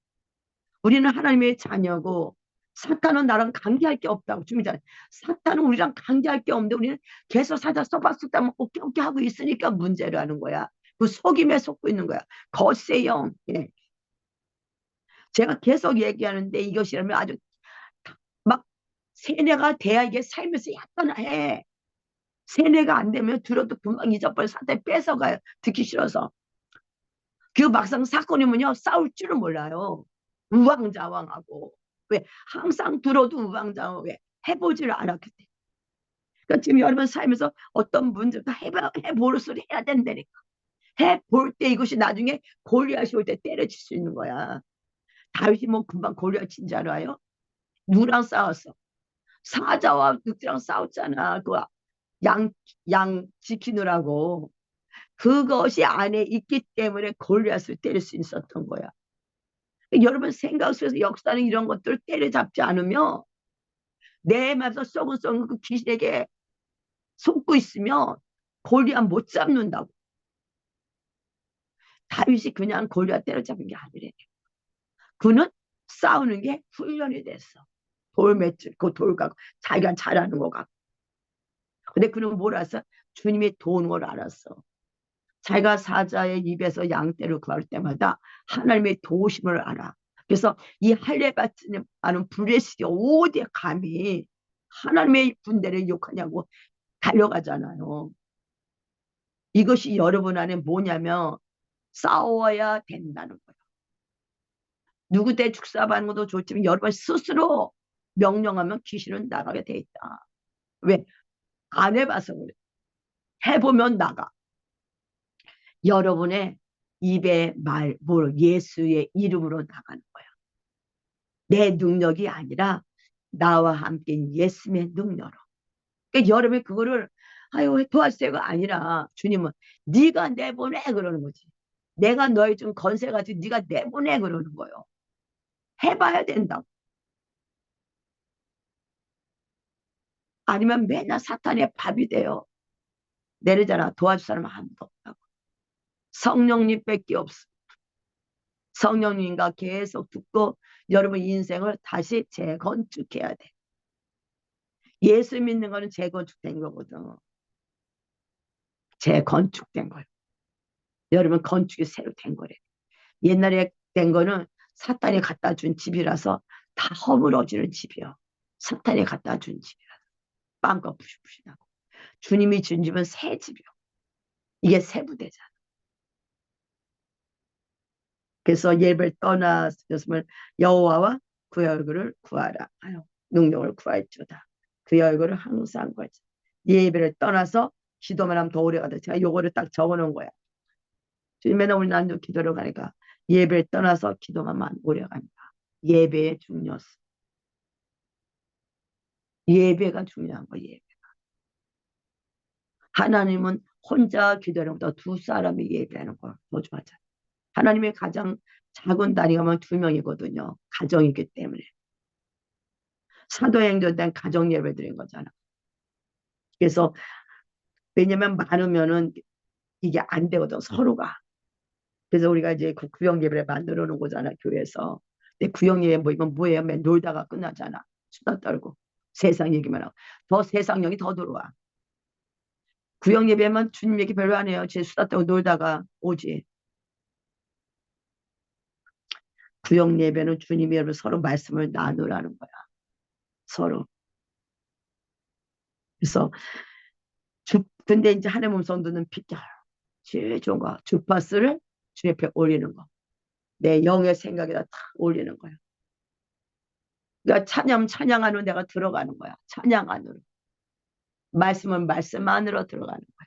우리는 하나님의 자녀고 사탄은 나랑 관계할 게 없다고 주님이 사탄은 우리랑 관계할 게 없는데 우리는 계속 살다 썩박썩다 먹고 껴껴 하고 있으니까 문제라는 거야. 그 속임에 속고 있는 거야. 거세 영. 예. 제가 계속 얘기하는데 이것이라면 아주 막 세뇌가 돼야 이게 살면서 약간 해. 세뇌가 안 되면 들어도 금방 잊어버려 사탄이 뺏어가요. 듣기 싫어서. 그 막상 사건이면요 싸울 줄은 몰라요. 우왕좌왕하고. 왜? 항상 들어도 우왕좌왕. 왜? 해보지를 않았기 때문에. 그러니까 지금 여러분 살면서 어떤 문제도 해볼수록 해야 된다니까. 해볼 때 이것이 나중에 골리앗이 올 때 때려칠 수 있는 거야. 다윗이 뭐 금방 골리앗 친 줄 알아요? 누구랑 싸웠어? 사자와 늑대랑 싸웠잖아. 그 양 지키느라고. 그것이 안에 있기 때문에 골리앗을 때릴 수 있었던 거야. 여러분 생각 속에서 역사는 이런 것들을 때려잡지 않으면 내 맘에서 썩은 그 귀신에게 속고 있으면 골리앗 못 잡는다고. 다윗이 그냥 골리앗 때려잡은 게 아니래. 그는 싸우는 게 훈련이 됐어. 돌맷질, 그 돌가고 자기가 잘하는 거 같고. 근데 그는 뭘 알았어? 주님이 도우는 걸 알았어. 자기가 사자의 입에서 양떼를 구할 때마다 하나님의 도우심을 알아. 그래서 이 할례받는 아는 블레셋이 어디에 감히 하나님의 군대를 욕하냐고 달려가잖아요. 이것이 여러분 안에 뭐냐면 싸워야 된다는 거예요. 누구 때 축사받는 것도 좋지만 여러분 스스로 명령하면 귀신은 나가게 돼 있다. 왜? 안 해봐서 그래. 해보면 나가. 여러분의 입에 말, 예수의 이름으로 나가는 거야. 내 능력이 아니라 나와 함께 예수의 능력으로. 그러니까 여러분이 그거를 아유 도와주세요가 아니라 주님은 네가 내보내 그러는 거지. 내가 너희 좀 건세 가지고 네가 내보내 그러는 거예요. 해봐야 된다고. 아니면 맨날 사탄의 밥이 돼요. 내리잖아. 도와줄 사람 아무도 없다고. 성령님밖에 없어. 성령님과 계속 듣고 여러분 인생을 다시 재건축해야 돼. 예수 믿는 거는 재건축된 거거든. 재건축된 거예요. 여러분 건축이 새로 된 거래. 옛날에 된 거는 사탄이 갖다 준 집이라서 다 허물어지는 집이요. 사탄이 갖다 준 집이라서 빵과 부시부시하고. 주님이 준 집은 새 집이요. 이게 새 부대잖아. 그래서 예배를 떠났으면 여호와와 그의 얼굴을 구하라. 아유, 능력을 구할지어다. 그의 얼굴을 항상 구하자. 예배를 떠나서 기도만 하면 더 오래 가다. 제가 요거를 딱 적어놓은 거야. 맨날 우리 난도 기도를 가니까 예배를 떠나서 기도만 오래 간다. 예배의 중요성. 예배가 중요한 거예요. 예배. 하나님은 혼자 기도하는 것보다 두 사람이 예배하는 걸 더 좋아하잖아요. 하나님의 가장 작은 단위가 2명이거든요. 가정이기 때문에. 사도행전 때 가정 예배 드린 거잖아. 그래서 왜냐면 많으면은 이게 안 되거든 서로가. 그래서 우리가 이제 그 구역 예배를 만들어 놓은 거잖아 교회에서. 근데 구역 예배 뭐 이건 뭐예요? 맨 놀다가 끝나잖아. 수다 떨고 세상 얘기만 하고 더 세상령이 더 들어와. 구역 예배만 주님 얘기 별로 안 해요. 제 수다 떨고 놀다가 오지. 구역 예배는 주님이 여러분 서로 말씀을 나누라는 거야. 서로. 그래서 근데 이제 하나님 음성 듣는 비결 제일 좋은 거 주파수를 주 옆에 올리는 거. 내 영의 생각에다 탁 올리는 거야. 그러니까 찬양하는 내가 들어가는 거야. 찬양 안으로. 말씀은 말씀 안으로 들어가는 거야.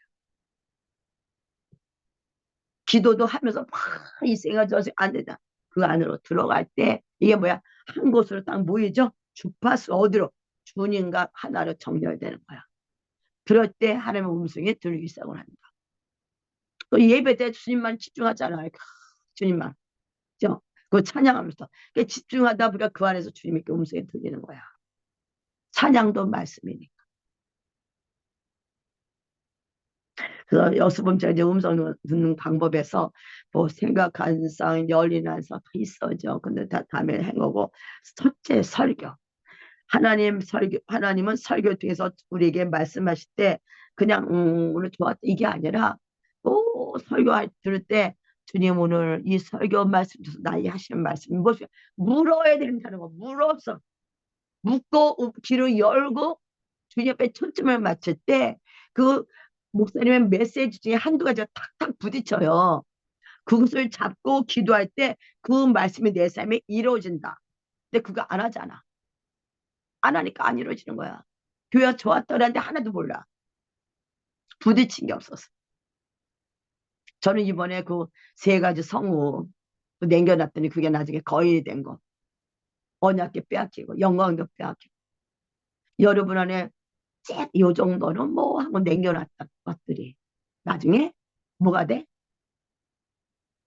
기도도 하면서 막 이 생각 저생 안 된다. 그 안으로 들어갈 때 이게 뭐야? 한 곳으로 딱 모이죠? 주파수 어디로? 주님과 하나로 정렬되는 거야. 그럴 때 하나님의 음성이 들리기 시작을 한다. 또 예배 때 주님만 집중하잖아요. 주님만. 그죠? 그 찬양하면서. 집중하다 보니까 그 안에서 주님의 음성이 들리는 거야. 찬양도 말씀이니까. 그래서 여수범죄 이제 음성 듣는 방법에서 뭐 생각한 상, 열리는 상 있어죠. 근데 다 다음에 한 거고. 첫째 설교. 하나님은 설교 통해서 우리에게 말씀하실 때 그냥 오늘 좋았다 이게 아니라 또 설교할 들을 때 주님 오늘 이 설교 말씀 줘서 나에게 하시는 말씀 무엇이 물어야 된다는 거 물어서 묻고 귀를 열고 주님 앞에 초점을 맞출 때 그 목사님의 메시지 중에 한두 가지가 탁탁 부딪혀요. 그것을 잡고 기도할 때 그 말씀이 내 삶에 이루어진다. 근데 그거 안 하잖아. 안 하니까 안 이루어지는 거야. 교회가 좋았더라는데 하나도 몰라. 부딪힌 게 없었어. 저는 이번에 그 세 가지 성우 남겨놨더니 그게 나중에 거인이 된 거. 언약계 빼앗기고 영광도 빼앗기고. 여러분 안에 요 정도는 뭐 하고 남겨놨던 것들이 나중에 뭐가 돼?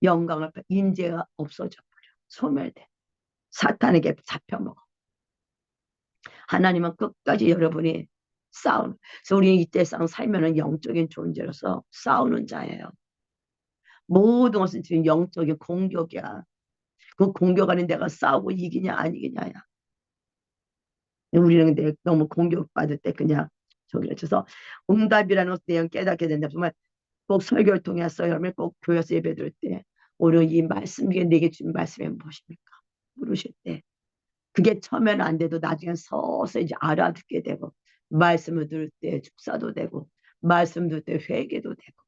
영광을 인재가 없어져 버려. 소멸돼. 사탄에게 잡혀먹어. 하나님은 끝까지 여러분이 그래서 우리 이때 살면은 영적인 존재로서 싸우는 자예요. 모든 것은 지금 영적인 공격이야. 그 공격 안에 내가 싸우고 이기냐 안 이기냐야. 우리는 근데 너무 공격받을 때 그냥 저기 해서 응답이라는 것에 대한 깨닫게 된다. 정말 꼭 설교를 통해서 여러분 꼭 교회에서 예배 드릴 때 오늘 이 말씀 중에 내게 주신 말씀이 무엇입니까? 물으실 때 그게 처음에는 안 돼도 나중에 서서히 이제 알아듣게 되고 말씀을 들을 때 축사도 되고 말씀 들을 때 회개도 되고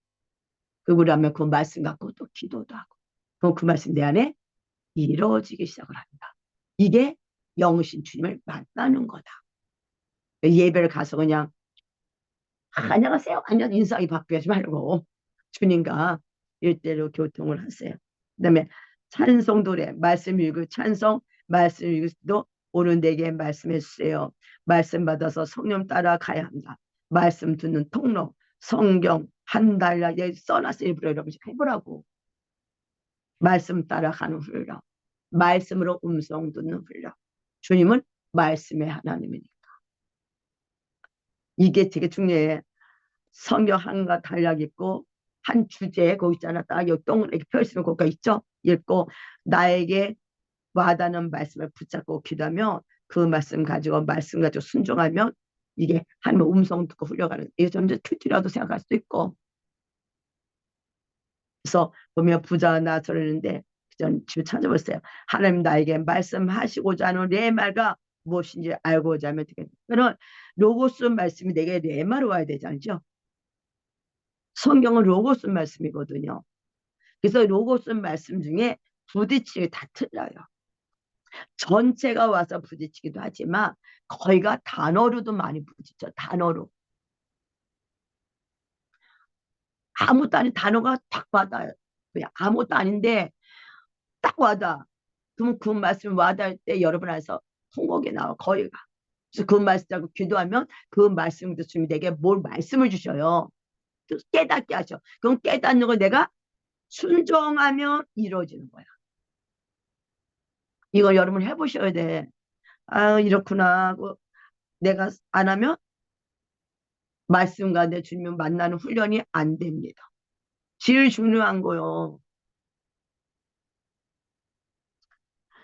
그러면 그 말씀 갖고 또 기도도 하고 그럼 그 말씀 내 안에 이루어지기 시작을 합니다. 이게 영신 주님을 만나는 거다. 예배를 가서 그냥 안녕하세요. 안녕 인사하기 바쁘지 말고 주님과 일대로 교통을 하세요. 그다음에 찬송 노래, 말씀 읽을 찬송, 말씀 읽을 도 오늘 내게 말씀해 주세요. 말씀 받아서 성령 따라 가야 한다. 말씀 듣는 통로, 성경 한 달에 써놨어요. 일부러 여러분 해보라고. 말씀 따라가는 훈련, 말씀으로 음성 듣는 훈련. 주님은 말씀의 하나님이니까. 이게 되게 중요해. 성경 한가 단락 있고 한 주제에 거기 있잖아. 딱 여기 동그랗게 펴있으면 거기가 있죠. 읽고 나에게 와닿는 말씀을 붙잡고 기도하면 그 말씀 가지고 순종하면 이게 하나님의 음성 듣고 흘려가는 이게 점점 큐티라도 생각할 수도 있고. 그래서 보면 부자 나서는데 전 집에 찾아보세요. 하나님 나에게 말씀하시고자 하는 레마가 무엇인지 알고자 하면 되겠다. 그러면 로고스 말씀이 내게 레마로 와야 되지 않죠? 성경은 로고스 말씀이거든요. 그래서 로고스 말씀 중에 부딪히기 다 틀려요. 전체가 와서 부딪히기도 하지만 거의가 단어로도 많이 부딪혀. 단어로. 아무것도 아닌 단어가 딱 와닿아요. 아무것도 아닌데 딱 와닿아. 그럼 그 말씀 와닿을 때 여러분 안에서 통곡이 나와. 거의가. 그래서 그 말씀 하고 기도하면 그 말씀도 주님이 내게 뭘 말씀을 주셔요. 깨닫게 하셔. 그럼 깨닫는 걸 내가 순종하면 이루어지는 거야. 이걸 여러분 해보셔야 돼. 아, 이렇구나 하고 내가 안 하면 말씀과 내 주님을 만나는 훈련이 안 됩니다. 제일 중요한 거요.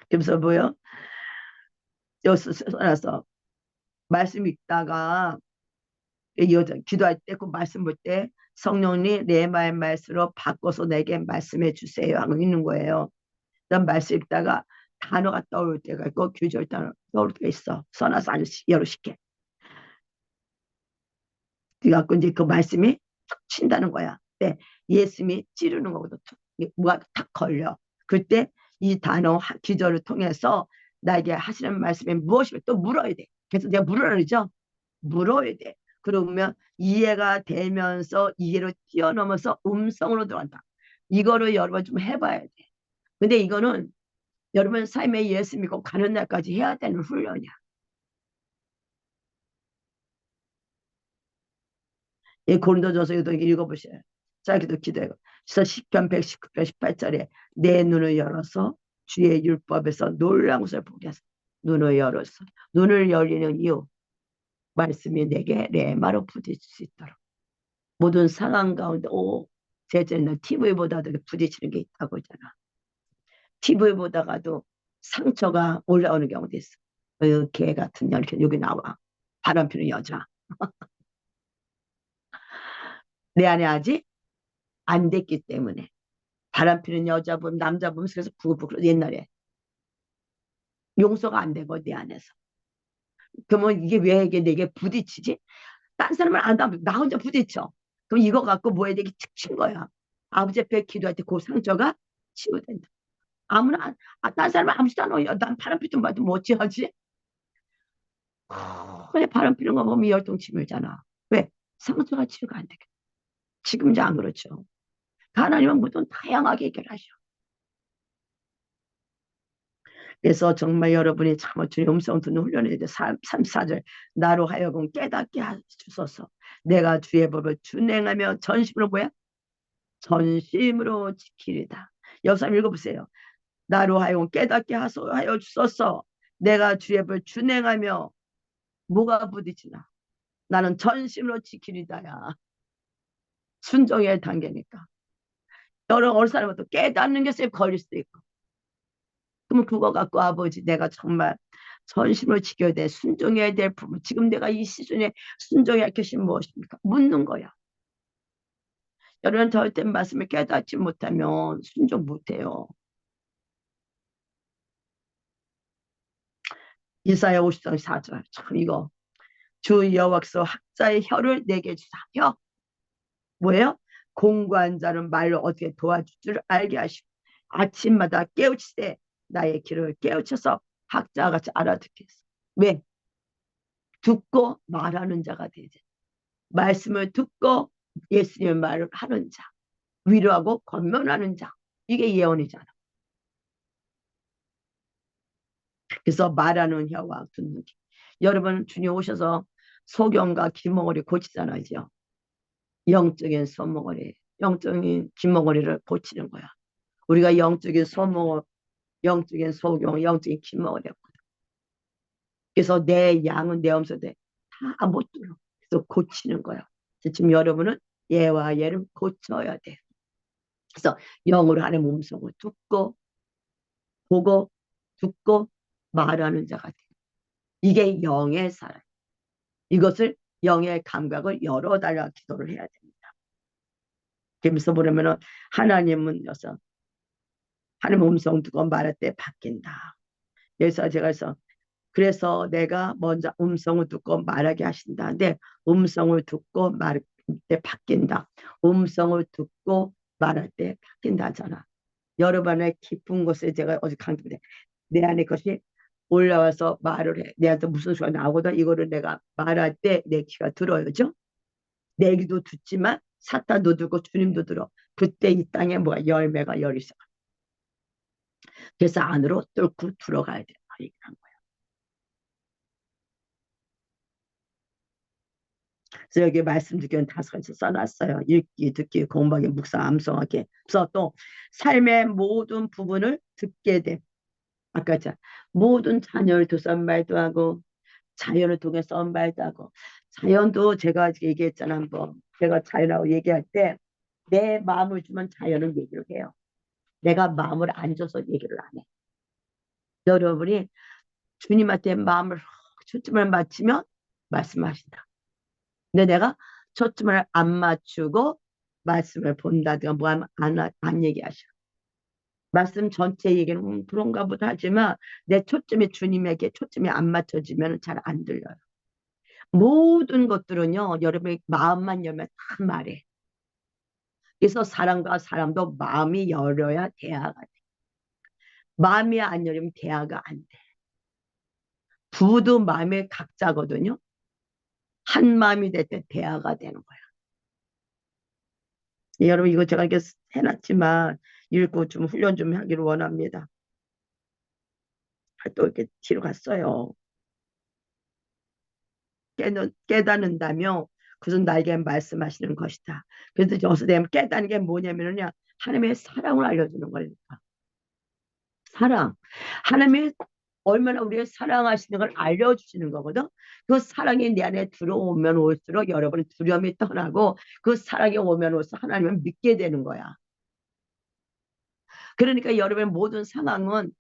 그래서 뭐요? 여기서 말씀 읽다가 기도할 때 그 말씀 볼 때 성령님 내 말씀으로 바꿔서 내게 말씀해 주세요 하고 있는 거예요. 그다음 말씀 읽다가 단어가 떠오를 때가 있고 규절 단어 떠오를 때가 있어. 써놔서 아주 여러 쉽게. 그래갖고 이제 그 말씀이 툭 친다는 거야. 네, 예수님이 찌르는 거거든. 뭐가 탁 걸려. 그때 이 단어 기절을 통해서 나에게 하시는 말씀이 무엇이면 또 물어야 돼. 그래서 내가 물으라 그러죠. 물어야 돼. 그러면 이해가 되면서 이해로 뛰어넘어서 음성으로 들어간다. 이거를 여러분 좀 해봐야 돼. 근데 이거는 여러분 삶에 예수 믿고 가는 날까지 해야 되는 훈련이야. 이 고린도전서에도 읽어보세요. 짧게도 기도해요. 그래서 시편 119편 18절에 내 눈을 열어서 주의 율법에서 놀라운 것을 보게 하소서. 눈을 열어서 눈을 열리는 이유 말씀이 내게 레마로 부딪힐 수 있도록 모든 상황 가운데 제자는 TV보다도 부딪히는 게 있다고 하잖아. TV 보다가도 상처가 올라오는 경우도 있어. 그 개 같은 이렇게 여기 나와. 바람 피는 여자. 내 안에 아직 안 됐기 때문에. 바람 피는 여자 보면 남자 보면 그래서 부글부글 옛날에 용서가 안 되고 내 안에서. 그러면 이게 왜 이게 내게 부딪히지? 딴 사람은 안 하면 나 혼자 부딪혀. 그럼 이거 갖고 뭐 해야 되게 친 거야. 아버지 앞에 기도할 때 그 상처가 치유된다. 아무나 딴 사람은 아무지도 않아. 난 바람 피좀 봐도 뭐 어찌하지? 근데 바람 피는 거 보면 열동치밀잖아. 왜? 상처가 치유가 안 되게. 지금 이제 안 그렇죠. 하나님은 모든 다양하게 해결하셔. 그래서 정말 여러분이 참 주님 음성 듣는 훈련에 대해 34절 나로 하여금 깨닫게 하소서. 내가 주의 법을 준행하며 전심으로 뭐야? 전심으로 지키리다. 여기서 읽어보세요. 나로 하여금 깨닫게 하여 주소서. 내가 주의 법을 준행하며 뭐가 부딪히나? 나는 전심으로 지키리다야. 순종의 단계니까. 여러 어느 사람은 또 깨닫는 게 쎄 걸릴 수도 있고. 그러면 그거 갖고 아버지 내가 정말 전심으로 지켜야 돼. 순종해야 될 부분. 지금 내가 이 시즌에 순종해야 할 것이 무엇입니까? 묻는 거야. 여러분 절대 말씀을 깨닫지 못하면 순종 못해요. 이사야 50장 4절. 참 이거. 주 여호와께서 학자의 혀를 내게 주사. 혀. 뭐예요? 공고한 자는 말로 어떻게 도와줄 줄 알게 하시고 아침마다 깨우치되 나의 귀를 깨우쳐서 학자와 같이 알아듣게 했어. 왜? 듣고 말하는 자가 되지. 말씀을 듣고 예수님의 말을 하는 자. 위로하고 권면하는 자. 이게 예언이잖아. 그래서 말하는 혀와 듣는 귀. 여러분 주님 오셔서 소경과 귀머거리 고치잖아요. 영적인 소머거리, 영적인 귀머거리를 고치는 거야. 우리가 영적인 소머거리, 영적인 소경, 영적인 귀머거리였거든. 그래서 내 양은 내 음소대 다 못 들어. 그래서 고치는 거야. 지금 여러분은 얘와 얘를 고쳐야 돼. 그래서 영으로 하나님 음성을 듣고 보고 듣고 말하는 자가 돼. 이게 영의 사람. 이것을 영의 감각을 열어달라 기도를 해야 됩니다. 그래서 보려면은 하나님은 여서 하나님 음성 듣고 말할 때 바뀐다. 그래서 제가 그래서 내가 먼저 음성을 듣고 말하게 하신다는데 음성을 듣고 말할 때 바뀐다. 음성을 듣고 말할 때 바뀐다잖아. 여러분의 깊은 곳에 제가 어제 강조해 내 안에 것이 올라와서 말을 해. 내한테 무슨 소리가 나오거든. 이거를 내가 말할 때 내 귀가 들어요죠. 내 귀도 듣지만 사탄도 듣고 주님도 들어. 그때 이 땅에 뭐가 열매가 열이 있어. 그래서 안으로 뚫고 들어가야 돼. 얘기한 거야. 그래서 여기 말씀 듣기는 5가지 써놨어요. 읽기, 듣기, 공부하기, 묵상, 암송하기. 그래서 또 삶의 모든 부분을 듣게 돼. 아까 모든 자녀를 두 선발도 하고 자연을 통해 썬발도 하고 자연도 제가 얘기했잖아 한번. 제가 자연하고 얘기할 때 내 마음을 주면 자연은 얘기를 해요. 내가 마음을 안 줘서 얘기를 안 해. 여러분이 주님한테 마음을 초점을 맞추면 말씀하신다. 근데 내가 초점을 안 맞추고 말씀을 본다든가 뭐 하면 안 얘기하셔. 말씀 전체 얘기는 그런가 보다 하지만 내 초점이 주님에게 초점이 안 맞춰지면 잘 안 들려요. 모든 것들은요, 여러분의 마음만 열면 다 말해. 그래서 사람과 사람도 마음이 열려야 대화가 돼. 마음이 안 열리면 대화가 안 돼. 부부도 마음이 각자거든요. 한 마음이 될 때 대화가 되는 거야. 여러분 이거 제가 이렇게 해놨지만 읽고 좀 훈련 좀 하기를 원합니다. 또 이렇게 뒤로 갔어요. 깨닫는다며 그것은 나에게 말씀하시는 것이다. 그래서 여기서 내가 깨닫는 게 뭐냐면요. 하나님의 사랑을 알려주는 거니까. 사랑. 하나님이 얼마나 우리를 사랑하시는 걸 알려주시는 거거든. 그 사랑이 내 안에 들어오면 올수록 여러분의 두려움이 떠나고 그 사랑이 오면 올수록 하나님을 믿게 되는 거야. 그러니까 여러분의 모든 상황은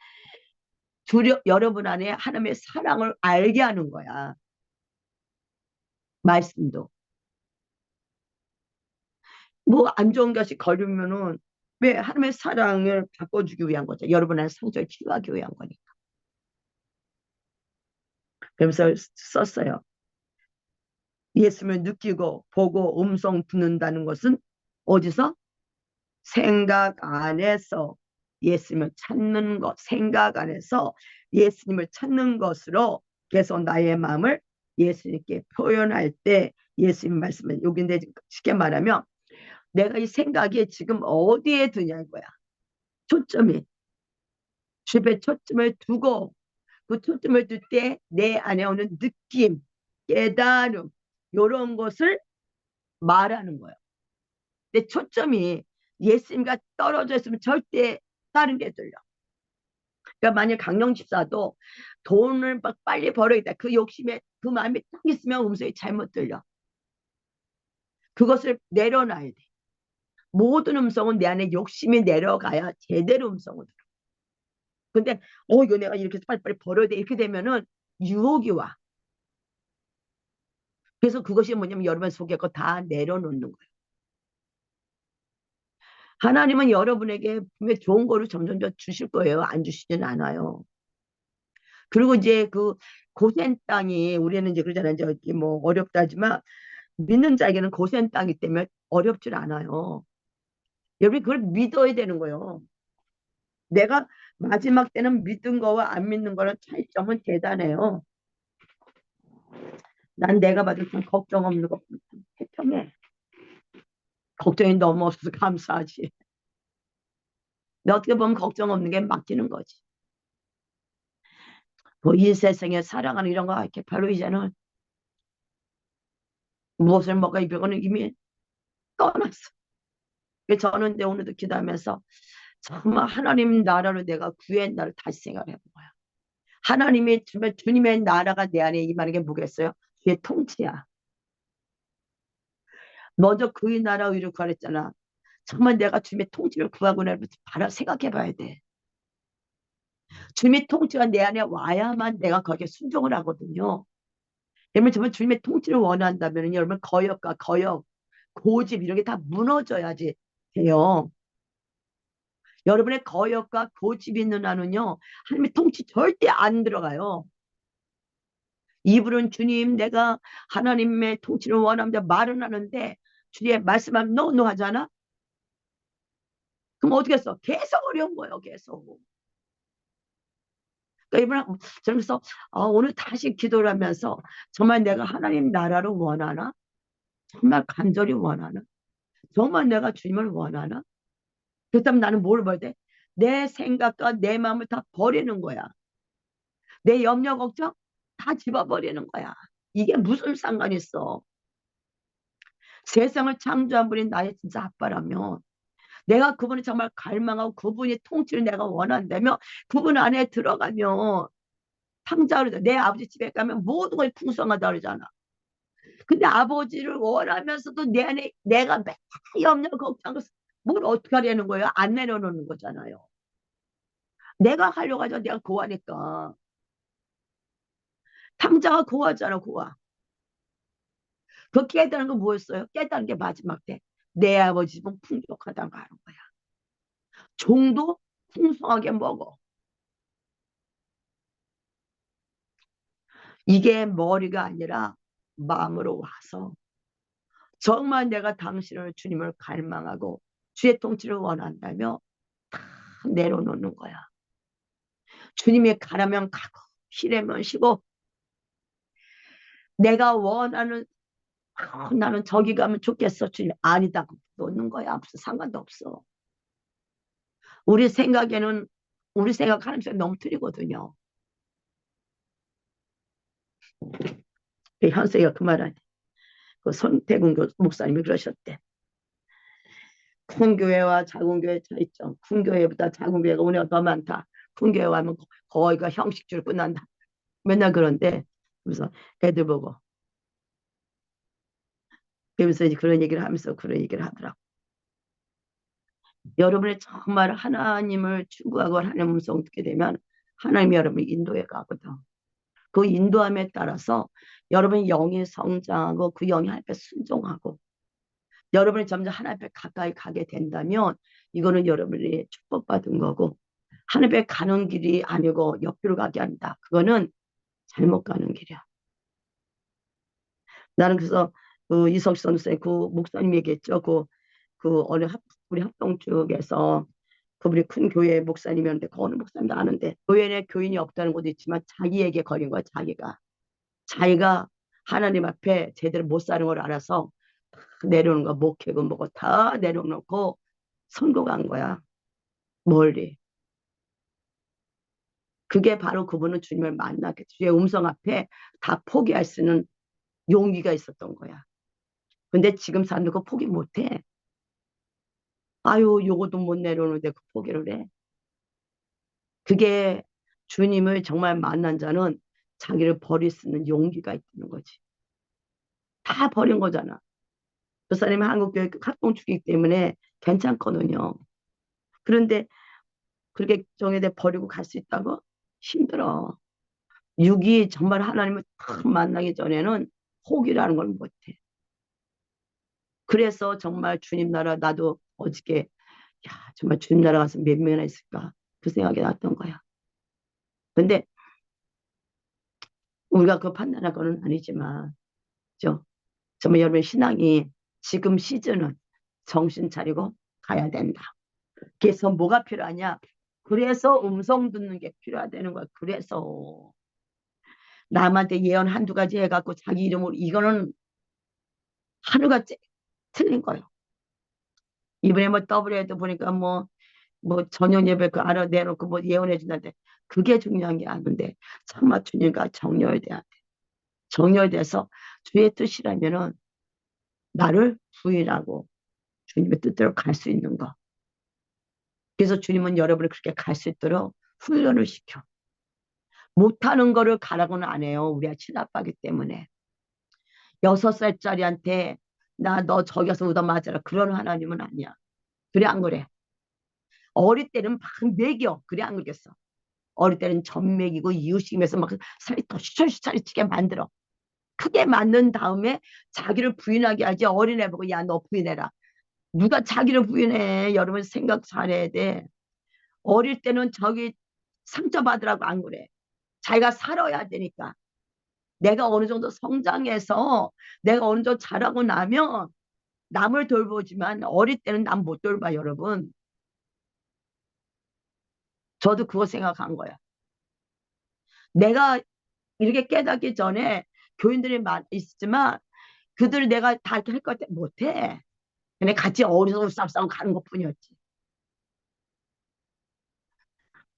여러분 안에 하나님의 사랑을 알게 하는 거야. 말씀도. 뭐 안 좋은 것이 걸리면은 왜 하나님의 사랑을 바꿔주기 위한 거죠. 여러분 안에 상처를 치유하기 위한 거니까. 그러면서 썼어요. 예수님을 느끼고 보고 음성 듣는다는 것은 어디서? 생각 안에서 예수님을 찾는 것, 생각 안에서 예수님을 찾는 것으로 계속 나의 마음을 예수님께 표현할 때 예수님 말씀은 여기인데 쉽게 말하면 내가 이 생각이 지금 어디에 드냐 이거야. 초점이. 집에 초점을 두고 그 초점을 둘 때 내 안에 오는 느낌, 깨달음 이런 것을 말하는 거예요. 근데 초점이 예수님과 떨어져 있으면 절대 다른 게 들려. 그러니까 만약 강령 집사도 돈을 막 빨리 벌어야겠다. 그 욕심에 그 마음이 딱 있으면 음성이 잘못 들려. 그것을 내려놔야 돼. 모든 음성은 내 안에 욕심이 내려가야 제대로 음성을 들어. 근데 이거 내가 이렇게 빨리빨리 버려야 돼. 이렇게 되면은 유혹이 와. 그래서 그것이 뭐냐면 여러분 속에 거 다 내려놓는 거예요. 하나님은 여러분에게 분명히 좋은 거를 점점 더 주실 거예요. 안 주시진 않아요. 그리고 이제 그 고센 땅이 우리는 이제 그러잖아요. 이제 뭐 어렵다지만 믿는 자에게는 고센 땅이기 때문에 어렵질 않아요. 여러분이 그걸 믿어야 되는 거예요. 내가 마지막 때는 믿은 거와 안 믿는 거는 차이점은 대단해요. 난 내가 받을 참 걱정 없는 거 태평해. 걱정이 너무 없어서 감사하지. 근데 어떻게 보면 걱정 없는 게 맡기는 거지. 뭐 이 세상에 살아가는 이런 거 이렇게 별로 이제는 무엇을 먹어 이거는 이미 떠났어. 그래서 저는 이제 오늘도 기도하면서 정말 하나님 나라로 내가 구했나를 다시 생각해 본 거야. 하나님이 주님의 나라가 내 안에 임하는 게 뭐겠어요? 주의 통치야. 먼저 그의 나라 의를 구하랬잖아. 정말 내가 주님의 통치를 구하고 나면 바로 생각해 봐야 돼. 주님의 통치가 내 안에 와야만 내가 거기에 순종을 하거든요. 여러분 정말 주님의 통치를 원한다면 여러분 거역과 거역, 고집 이런 게 다 무너져야지 돼요. 여러분의 거역과 고집 있는 한은요 하나님의 통치 절대 안 들어가요. 입으로는 주님 내가 하나님의 통치를 원합니다 말은 하는데 주님의 말씀하면 노노 하잖아. 그럼 어떻게 했어? 계속 어려운 거예요. 계속. 그러니까 이번에 그래서 오늘 다시 기도를 하면서 정말 내가 하나님 나라를 원하나? 정말 간절히 원하나? 정말 내가 주님을 원하나? 그렇다면 나는 뭘 버려야 돼? 내 생각과 내 마음을 다 버리는 거야. 내 염려 걱정 다 집어버리는 거야. 이게 무슨 상관이 있어? 세상을 창조한 분이 나의 진짜 아빠라면 내가 그분이 정말 갈망하고 그분이 통치를 내가 원한다면 그분 안에 들어가면 탕자로 내 아버지 집에 가면 모든 것이 풍성하다 그러잖아. 근데 아버지를 원하면서도 내 안에 내가 맨날 염려 걱정하고 뭘 어떻게 하려는 거예요? 안 내려놓는 거잖아요. 내가 하려고 하죠. 내가 고하니까. 탕자가 고하잖아, 고하. 그 깨달은 건 뭐였어요? 깨달은 게 마지막 때. 내 아버지 집은 풍족하다고 하는 거야. 종도 풍성하게 먹어. 이게 머리가 아니라 마음으로 와서 정말 내가 당신을 주님을 갈망하고 주의 통치를 원한다며 다 내려놓는 거야. 주님이 가라면 가고 쉬려면 쉬고 내가 원하는 나는 저기 가면 좋겠어. 주님 아니다. 놓는 거야. 없어. 상관도 없어. 우리 생각에는 우리 생각 하나님 생각 너무 틀리거든요. 현세가 그 말하니 그 손태군 목사님이 그러셨대. 큰 교회와 작은 교회 차이점. 큰 교회보다 작은 교회가 은혜가 더 많다. 큰 교회 가면 거의가 형식주로 끝난다. 맨날 그런데 그래서 애들 보고 그러면서 이제 그런 얘기를 하면서 그런 얘기를 하더라고. 여러분이 정말 하나님을 추구하고 하나님 음성 듣게 되면 하나님이 여러분을 인도해 가거든. 그 인도함에 따라서 여러분이 영이 성장하고 그 영이 하나님 앞에 순종하고 여러분이 점점 하나님 앞에 가까이 가게 된다면 이거는 여러분이 축복받은 거고 하나님 앞에 가는 길이 아니고 옆으로 가게 한다. 그거는 잘못 가는 길이야. 나는 그래서 그 이석수 선생 그 목사님 얘기했죠. 그 어느 우리 합동 쪽에서 그분이 큰 교회 목사님이었는데 그 어느 목사님도 아는데 교회 내 교인이 없다는 것도 있지만 자기에게 걸린 거야. 자기가 하나님 앞에 제대로 못 사는 걸 알아서 내려오는 거 목회고 뭐고 다 내려놓고 선고간 거야. 멀리. 그게 바로 그분은 주님을 만나게 주의 음성 앞에 다 포기할 수 있는 용기가 있었던 거야. 근데 지금 사람들 그거 포기 못해. 아유 요것도 못 내려오는데 그 포기를 해. 그게 주님을 정말 만난 자는 자기를 버릴 수 있는 용기가 있다는 거지. 다 버린 거잖아. 그 사람이 한국교회 합동축이기 때문에 괜찮거든요. 그런데 그렇게 정해대 버리고 갈 수 있다고? 힘들어. 육이 정말 하나님을 딱 만나기 전에는 포기라는 걸 못해. 그래서 정말 주님 나라, 나도 어저께 야 정말 주님 나라 가서 몇 명이나 있을까 그 생각이 났던 거야. 근데 우리가 그 판단할 거는 아니지만 정말 여러분 신앙이 지금 시즌은 정신 차리고 가야 된다. 그래서 뭐가 필요하냐? 그래서 음성 듣는 게 필요하다는 거야. 그래서 남한테 예언 한두 가지 해갖고 자기 이름으로 이거는 하루가 틀린 거예요. 이번에 뭐 더블에도 보니까 뭐 저녁 예배 그 알아 내놓고 뭐 예언해 준다는데 그게 중요한 게 아닌데 참마 주님과 정렬돼야 돼. 정렬돼서 주의 뜻이라면은 나를 부인하고 주님의 뜻대로 갈 수 있는 거. 그래서 주님은 여러분을 그렇게 갈 수 있도록 훈련을 시켜. 못하는 거를 가라고는 안 해요. 우리가 친아빠기 때문에. 6살짜리한테 나 너 저기 가서 얻어맞아라. 그런 하나님은 아니야. 그래 안 그래? 어릴 때는 막 먹여. 그래 안 그러겠어? 어릴 때는 전 먹이고 이유식이면서 막 살이 더 슈철슈철 치게 만들어. 크게 만든 다음에 자기를 부인하게 하지. 어린애 보고 야 너 부인해라. 누가 자기를 부인해. 여러분 생각 잘해야 돼. 어릴 때는 저기 상처받으라고 안 그래. 자기가 살아야 되니까. 내가 어느 정도 성장해서 내가 어느 정도 자라고 나면 남을 돌보지만 어릴 때는 남 못 돌봐 여러분. 저도 그거 생각한 거야. 내가 이렇게 깨닫기 전에 교인들이 있지만 그들을 내가 다 이렇게 할 것 같아 못해. 그냥 같이 어리석은 쌉싸움 가는 것뿐이었지.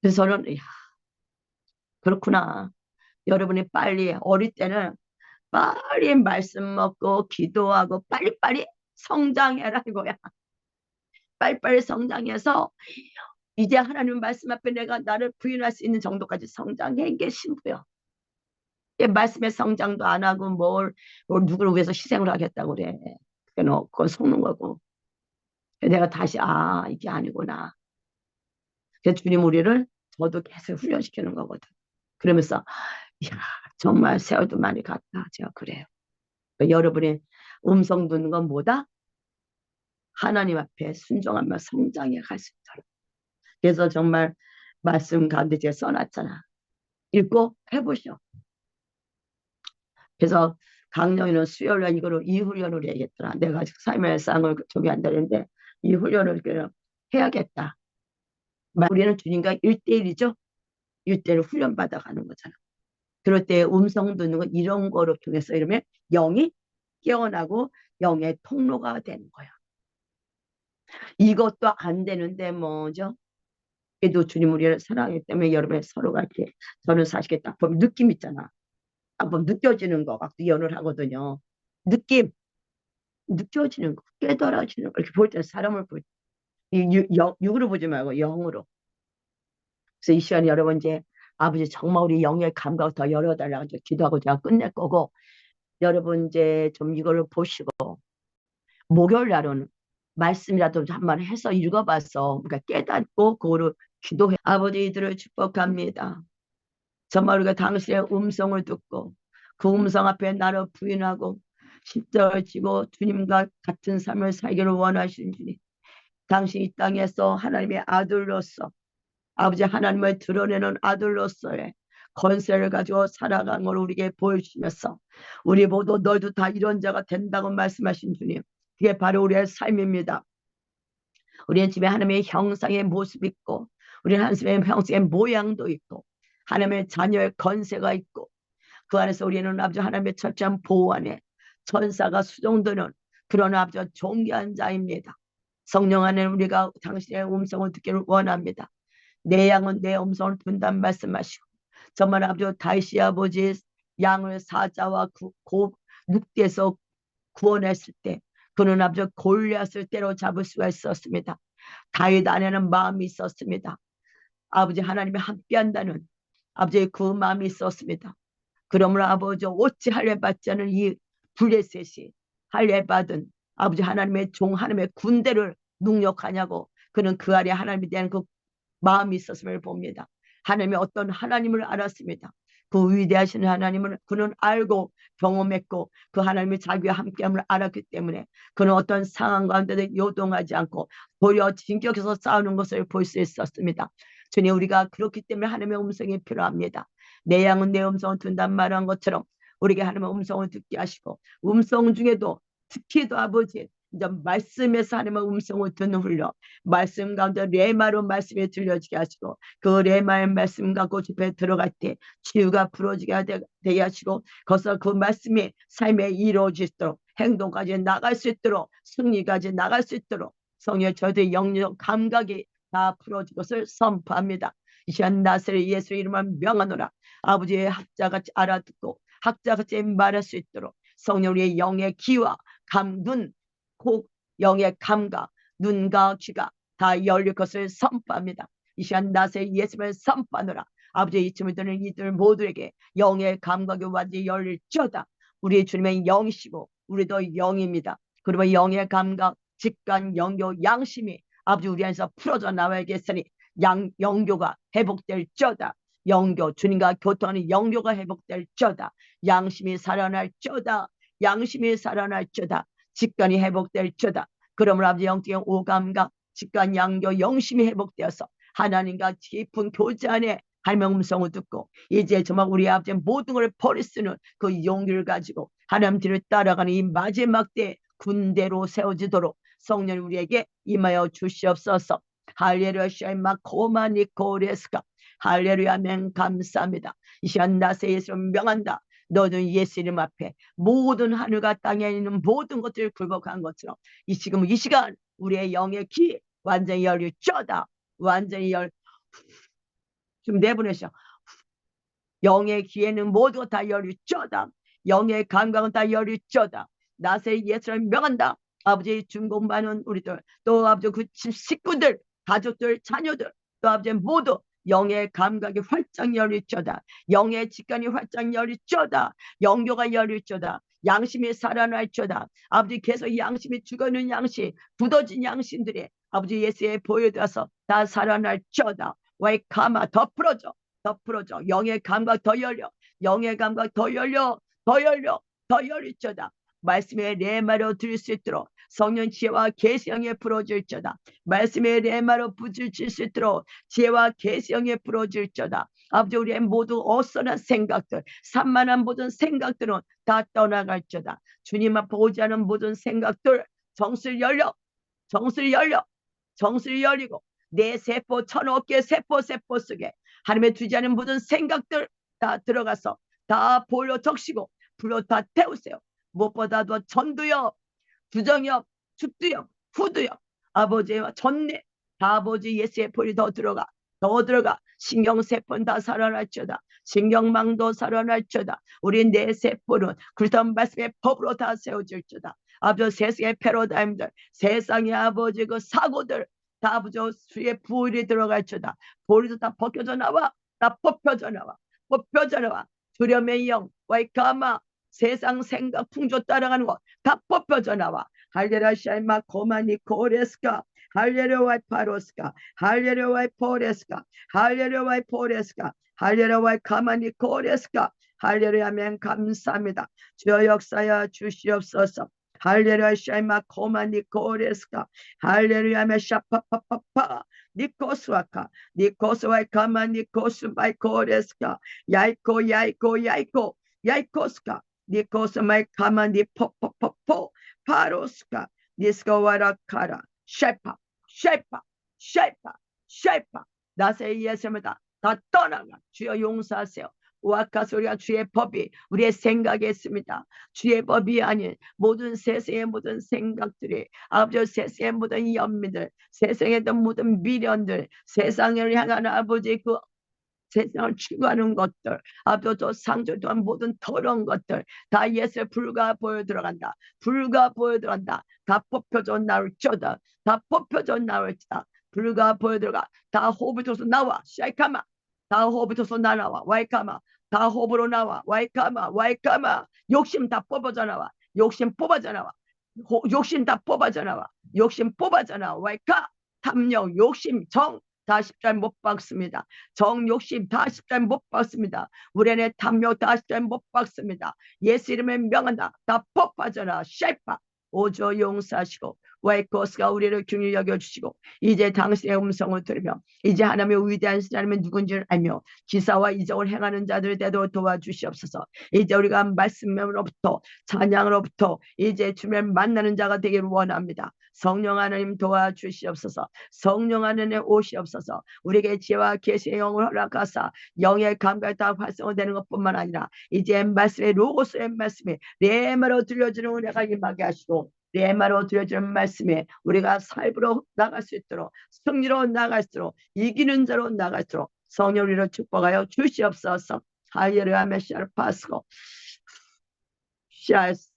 그래서 저는 야, 그렇구나. 여러분이 빨리 어릴 때는 빨리 말씀 먹고 기도하고 빨리빨리 성장해라 이거야. 빨리빨리 성장해서 이제 하나님 말씀 앞에 내가 나를 부인할 수 있는 정도까지 성장해 게 신부요. 말씀의 성장도 안 하고 뭘 누구를 위해서 희생을 하겠다고 그래. 그건 속는 거고. 내가 다시 이게 아니구나. 그래서 주님 우리를 저도 계속 훈련시키는 거거든. 그러면서 이야 정말 세월도 많이 갔다. 제가 그래요. 그러니까 여러분의 음성 듣는 건 뭐다? 하나님 앞에 순종하며 성장해 갈 수 있도록. 그래서 정말 말씀 가운데 제가 써놨잖아. 읽고 해보시오. 그래서 강령이는 수요일날 이거를 이 훈련을 해야겠더라. 내가 아직 삶의 쌍을 저기 한다는데 이 훈련을 해야겠다. 우리는 주님과 1대1이죠. 1대1 훈련 받아가는 거잖아. 그럴 때 음성 듣는 건 이런 거로 통해서 이러면 영이 깨어나고 영의 통로가 되는 거야. 이것도 안 되는데 뭐죠? 그래도 주님 우리를 사랑하기 때문에 여러분 서로가 이렇게 저는 사실 딱 보면 느낌 있잖아. 딱 보면 느껴지는 거 막 예언을 하거든요. 느낌 느껴지는 거 깨달아지는 거 이렇게 볼 때 사람을 볼 때 육으로 보지 말고 영으로. 그래서 이 시간에 여러분 이제 아버지 정말 우리 영의 감각을 더 열어달라고 기도하고 제가 끝낼 거고 여러분 이제 좀 이거를 보시고 목요일 날은 말씀이라도 한번 해서 읽어봐서 그러니까 깨닫고 그거를 기도해. 아버지들을 축복합니다. 정말 우리가 당신의 음성을 듣고 그 음성 앞에 나를 부인하고 십자가를 지고 주님과 같은 삶을 살기를 원하시는 주님. 당신 이 땅에서 하나님의 아들로서 아버지 하나님을 드러내는 아들로서의 권세를 가지고 살아가는 걸 우리에게 보여주시면서 우리 모두 너희도 다 이런 자가 된다고 말씀하신 주님. 그게 바로 우리의 삶입니다. 우리는 집에 하나님의 형상의 모습이 있고 우리는 하나님의 형상의 모양도 있고 하나님의 자녀의 권세가 있고 그 안에서 우리는 아버지 하나님의 철저한 보호 안에 천사가 수종드는 그런 아버지 존귀한 자입니다. 성령 안에 우리가 당신의 음성을 듣기를 원합니다. 내 양은 내 음성을 듣는다는 말씀하시고 정말 아버지 다윗이 아버지 양을 사자와 늑대에서 구원했을 때 그는 아버지 골리앗을 때려잡을 수가 있었습니다. 다윗 안에는 마음이 있었습니다. 아버지 하나님이 함께한다는 아버지의 그 마음이 있었습니다. 그러므로 아버지 어찌 할례 받지 않은 이 블레셋이 할례 받은 아버지 하나님의 종 하나님의 군대를 능력하냐고. 그는 그 아래 하나님에 대한 그 마음이 있었음을 봅니다. 하나님의 어떤 하나님을 알았습니다. 그 위대하신 하나님을 그는 알고 경험했고 그 하나님이 자기와 함께함을 알았기 때문에 그는 어떤 상황 가운데도 요동하지 않고 도리어 진격해서 싸우는 것을 볼 수 있었습니다. 주님, 우리가 그렇기 때문에 하나님의 음성이 필요합니다. 내 양은 내 음성을 듣는단 말한 것처럼 우리에게 하나님의 음성을 듣게 하시고, 음성 중에도 특히도 아버지 이제 말씀에서 하나님의 음성을 듣는 훈련, 말씀 가운데 레마로 말씀이 들려지게 하시고 그 레마의 말씀 갖고 집에 들어갈 때 치유가 부러지게 되게 하시고 거기서 그 말씀이 삶에 이루어질 수 있도록, 행동까지 나갈 수 있도록, 승리까지 나갈 수 있도록 성령 저희의 영역 감각이 다 풀어진 것을 선포합니다. 이 시간 나사렛 예수 이름을 명하노라. 아버지의 학자같이 알아듣고 학자같이 말할 수 있도록 성령 우리의 영의 귀와 눈, 코, 영의 감각, 눈과 귀가 다 열릴 것을 선포합니다. 이 시간 나사렛 예수를 선포하노라. 아버지 이쯤을 드는 이들 모두에게 영의 감각이 완전히 열릴지어다. 우리 주님의 영이시고 우리도 영입니다. 그러면 영의 감각, 직관, 영교, 양심이 아버지 우리 안에서 풀어져 나와야겠으니 영교가 회복될지어다. 영교, 주님과 교통하는 영교가 회복될지어다. 양심이 살아날지어다. 양심이 살아날지어다. 직관이 회복될지어다. 그러므로 아버지 영적인 오감과 직관, 양교, 영심이 회복되어서 하나님과 깊은 교제 안에 하나님의 음성을 듣고 이제 정말 우리 아버지의 모든 걸 버릴 수 있는 그 용기를 가지고 하나님 뒤를 따라가는 이 마지막 때 군대로 세워지도록 성령 우리에게 임하여 주시옵소서. 할렐루야. 샤이마 코마니 코레스카. 할렐루야. 아멘. 감사합니다. 이 시간 나세 예수를 명한다. 너는 예수 이름 앞에 모든 하늘과 땅에 있는 모든 것들을 굴복한 것처럼 이 시간 우리의 영의 귀 완전히 열릴지어다. 완전히 좀 내보내셔. 영의 귀에는 모두 다 열릴지어다. 영의 감각은 다 열릴지어다. 나세 예수를 명한다. 아버지 중공 많은 우리들 또 아버지 그 식구들 가족들 자녀들 또 아버지 모두 영의 감각이 활짝 열릴지어다. 영의 직관이 활짝 열릴지어다. 영교가 열릴지어다. 양심이 살아날지어다. 아버지 계속 양심이 죽어있는 양심 굳어진 양심들이 아버지 예수에 보여줘서 다 살아날지어다. 와이카마 더 풀어줘. 더 풀어줘. 영의 감각 더 열려. 영의 감각 더 열려. 더 열려. 더 열릴지어다. 말씀의 레마로 들을 수 있도록 성령 지혜와 계시형에 풀어질지어다. 말씀의 레마로 부딪힐 수 있도록 지혜와 계시형에 풀어질지어다. 아버지 우리의 모두 어선한 생각들, 산만한 모든 생각들은 다 떠나갈지어다. 주님 앞에 오지 않은 모든 생각들 정수를 열려. 정수를 열려. 정수를 열리고 내 세포 천억 개 세포 속에 하나님의 두지 않은 모든 생각들 다 들어가서 다 보여 적시고 불로 다 태우세요. 무엇보다도 전두엽, 주정엽, 축두엽, 후두엽, 아버지와 전내 다 아버지 예수의 볼이 더 들어가. 신경세포는 다 살아날지어다. 신경망도 살아날지어다. 우리 내 세포는 그리스도 말씀의 법으로 다 세워질지어다. 아버지 세상의 패러다임들, 세상의 아버지 그 사고들 다 아버지 수의 부일이 들어갈지어다. 볼이도 다 벗겨져 나와. 다 뽑혀져 나와. 뽑혀져 나와. 두려움의 영, 와이카마 세상 생각 풍조 따라가는 거 다 뽑혀져 나와. 할렐루야. 샤이마 코마니 코레스카. 할렐루야. 와이 파로스카. 할렐루야. 와이 포레스카. 할렐루야. 와이 포레스카. 할렐루야. 와이 카마니 코레스카. 할렐루야. 아멘. 감사합니다. 주여 역사여 주시옵소서. 할렐루야. 샤이마 코마니 코레스카. 할렐루야. 아멘. 샤파파파파. 니코스와카. 니코스와이 카마니 코스바이 코레스카. 야이코 야이코 야이코 야이코스카. 니코스마이 카마니 포포포포 파로스카. 니스코와라카라. 셰파 셰파 셰파 셰파. 나세 예수입니다. 다 떠나가. 주여 용서하세요. 와카소리가 주의 법이 우리의 생각에 있습니다. 주의 법이 아닌 모든 세상의 모든 생각들이 아버지 세상의 모든 연민들 세상의 모든 미련들 세상을 향한 아버지 그 세상을 추구하는 것들 아버지 상조 또한 모든 더러운 것들 다 예수의 불과 보여 들어간다. 불과 보여 들어간다. 다 뽑혀져 나올지어다. 다 뽑혀져 나올지다. 불과 보여 들어가. 다 호흡이 져서 나와. 샤이카마 다 호흡이 져서 나와. 와이카마 다 호흡으로 나와. 와이카마, 와이카마. 욕심 다 뽑아져 나와. 욕심 뽑아져 나와. 욕심 다 뽑아져 나와. 욕심 뽑아져 나와. 와이카, 탐욕, 욕심, 정. 다 십자에 못 박습니다. 정, 욕심 다 십자에 못 박습니다. 우리 안에 탐욕 다 십자에 못 박습니다. 예수 이름에 명한다. 다 뽑아져라. 셰파. 오조 용서하시고 와이코스가 우리를 긍휼히 여겨주시고 이제 당신의 음성을 들으며 이제 하나님의 위대한 하나님은 누군지를 알며 기사와 이적을 행하는 자들을 되도록 도와주시옵소서. 이제 우리가 말씀으로부터 찬양으로부터 이제 주님을 만나는 자가 되기를 원합니다. 성령 하나님 도와주시옵소서. 성령 하나님 오시옵소서. 우리에게 지혜와 계시의 영을 허락하사 영의 감각이 다 활성화되는 것뿐만 아니라 이제 말씀의 로고스의 말씀이 레마로 들려주는 은혜가 임하게 하시고 레마로 들려주는 말씀에 우리가 삶으로 나갈 수 있도록 승리로 나갈 수 있도록 이기는 자로 나갈 수 있도록 성령 우리를 축복하여 주시옵소서. 할렐루야 메시아를 파스고 샤스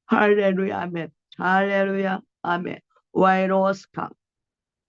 할렐루야 아멘. 할렐루야 아멘. 와이로스카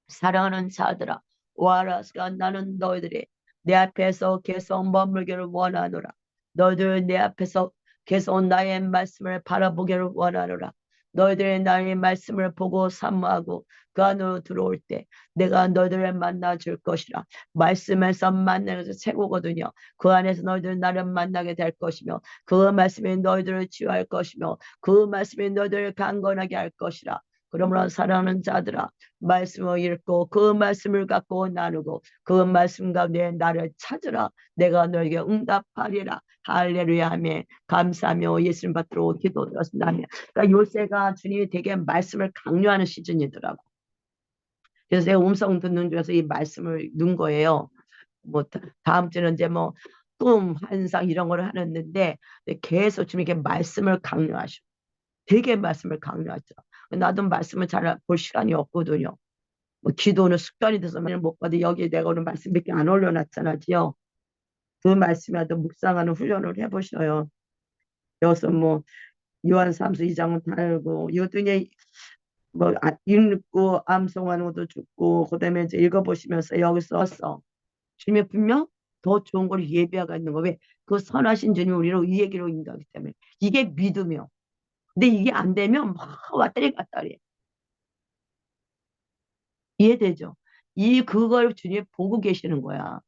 사랑하는 자들아 와라스가 나는 너희들이 내 앞에서 계속 머물기를 원하노라. 너희들 내 앞에서 계속 나의 말씀을 바라보기를 원하노라. 너희들이 나의 말씀을 보고 사모하고 그 안으로 들어올 때 내가 너희들을 만나 줄 것이라. 말씀에서 만나는 것이 최고거든요. 그 안에서 너희들 나를 만나게 될 것이며 그 말씀이 너희들을 치유할 것이며 그 말씀이 너희들을 강건하게 할 것이라. 그러므로 사랑하는 자들아 말씀을 읽고 그 말씀을 갖고 나누고 그 말씀 가운데 나를 찾으라. 내가 너에게 응답하리라. 할렐루야 하며 감사하며 예수님 받들어 기도드렸습니다. 그러니까 요새가 주님이 되게 말씀을 강요하는 시즌이더라고. 그래서 내가 음성 듣는 중에서 이 말씀을 넣은 거예요. 뭐 다음 주는 이제 뭐 꿈, 환상 이런 걸 하는데 계속 주님께 말씀을 강요하시고 되게 말씀을 강요하죠. 나도 말씀을 잘 볼 시간이 없거든요. 뭐 기도는 습관이 돼서 못 봐도 여기 내가 오늘 말씀 몇 개 안 올려놨잖아요. 그 말씀이라도 묵상하는 훈련을 해보셔요. 여기서 뭐 요한 3서 2장은 다 알고 이것도 뭐 읽고 암송하는 것도 죽고 그다음에 이제 읽어보시면서 여기서 써. 주님이 분명 더 좋은 걸 예비하고 있는 거. 왜? 그 선하신 주님이 우리를 이 얘기로 인도하기 때문에 이게 믿음이요. 근데 이게 안 되면 막 왔다리 갔다리 이해되죠? 그걸 주님이 보고 계시는 거야.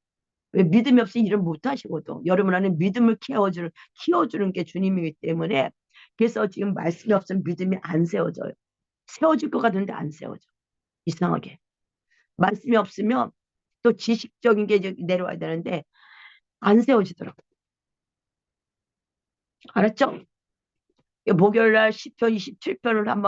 왜 믿음이 없이 일을 못 하시거든. 여러분 안에 믿음을 키워주는 게 주님이기 때문에 그래서 지금 말씀이 없으면 믿음이 안 세워져요. 세워질 것 같은데 안 세워져. 이상하게. 말씀이 없으면 또 지식적인 게 이제 내려와야 되는데 안 세워지더라고. 알았죠? 목요일 날 10편, 27편을 한번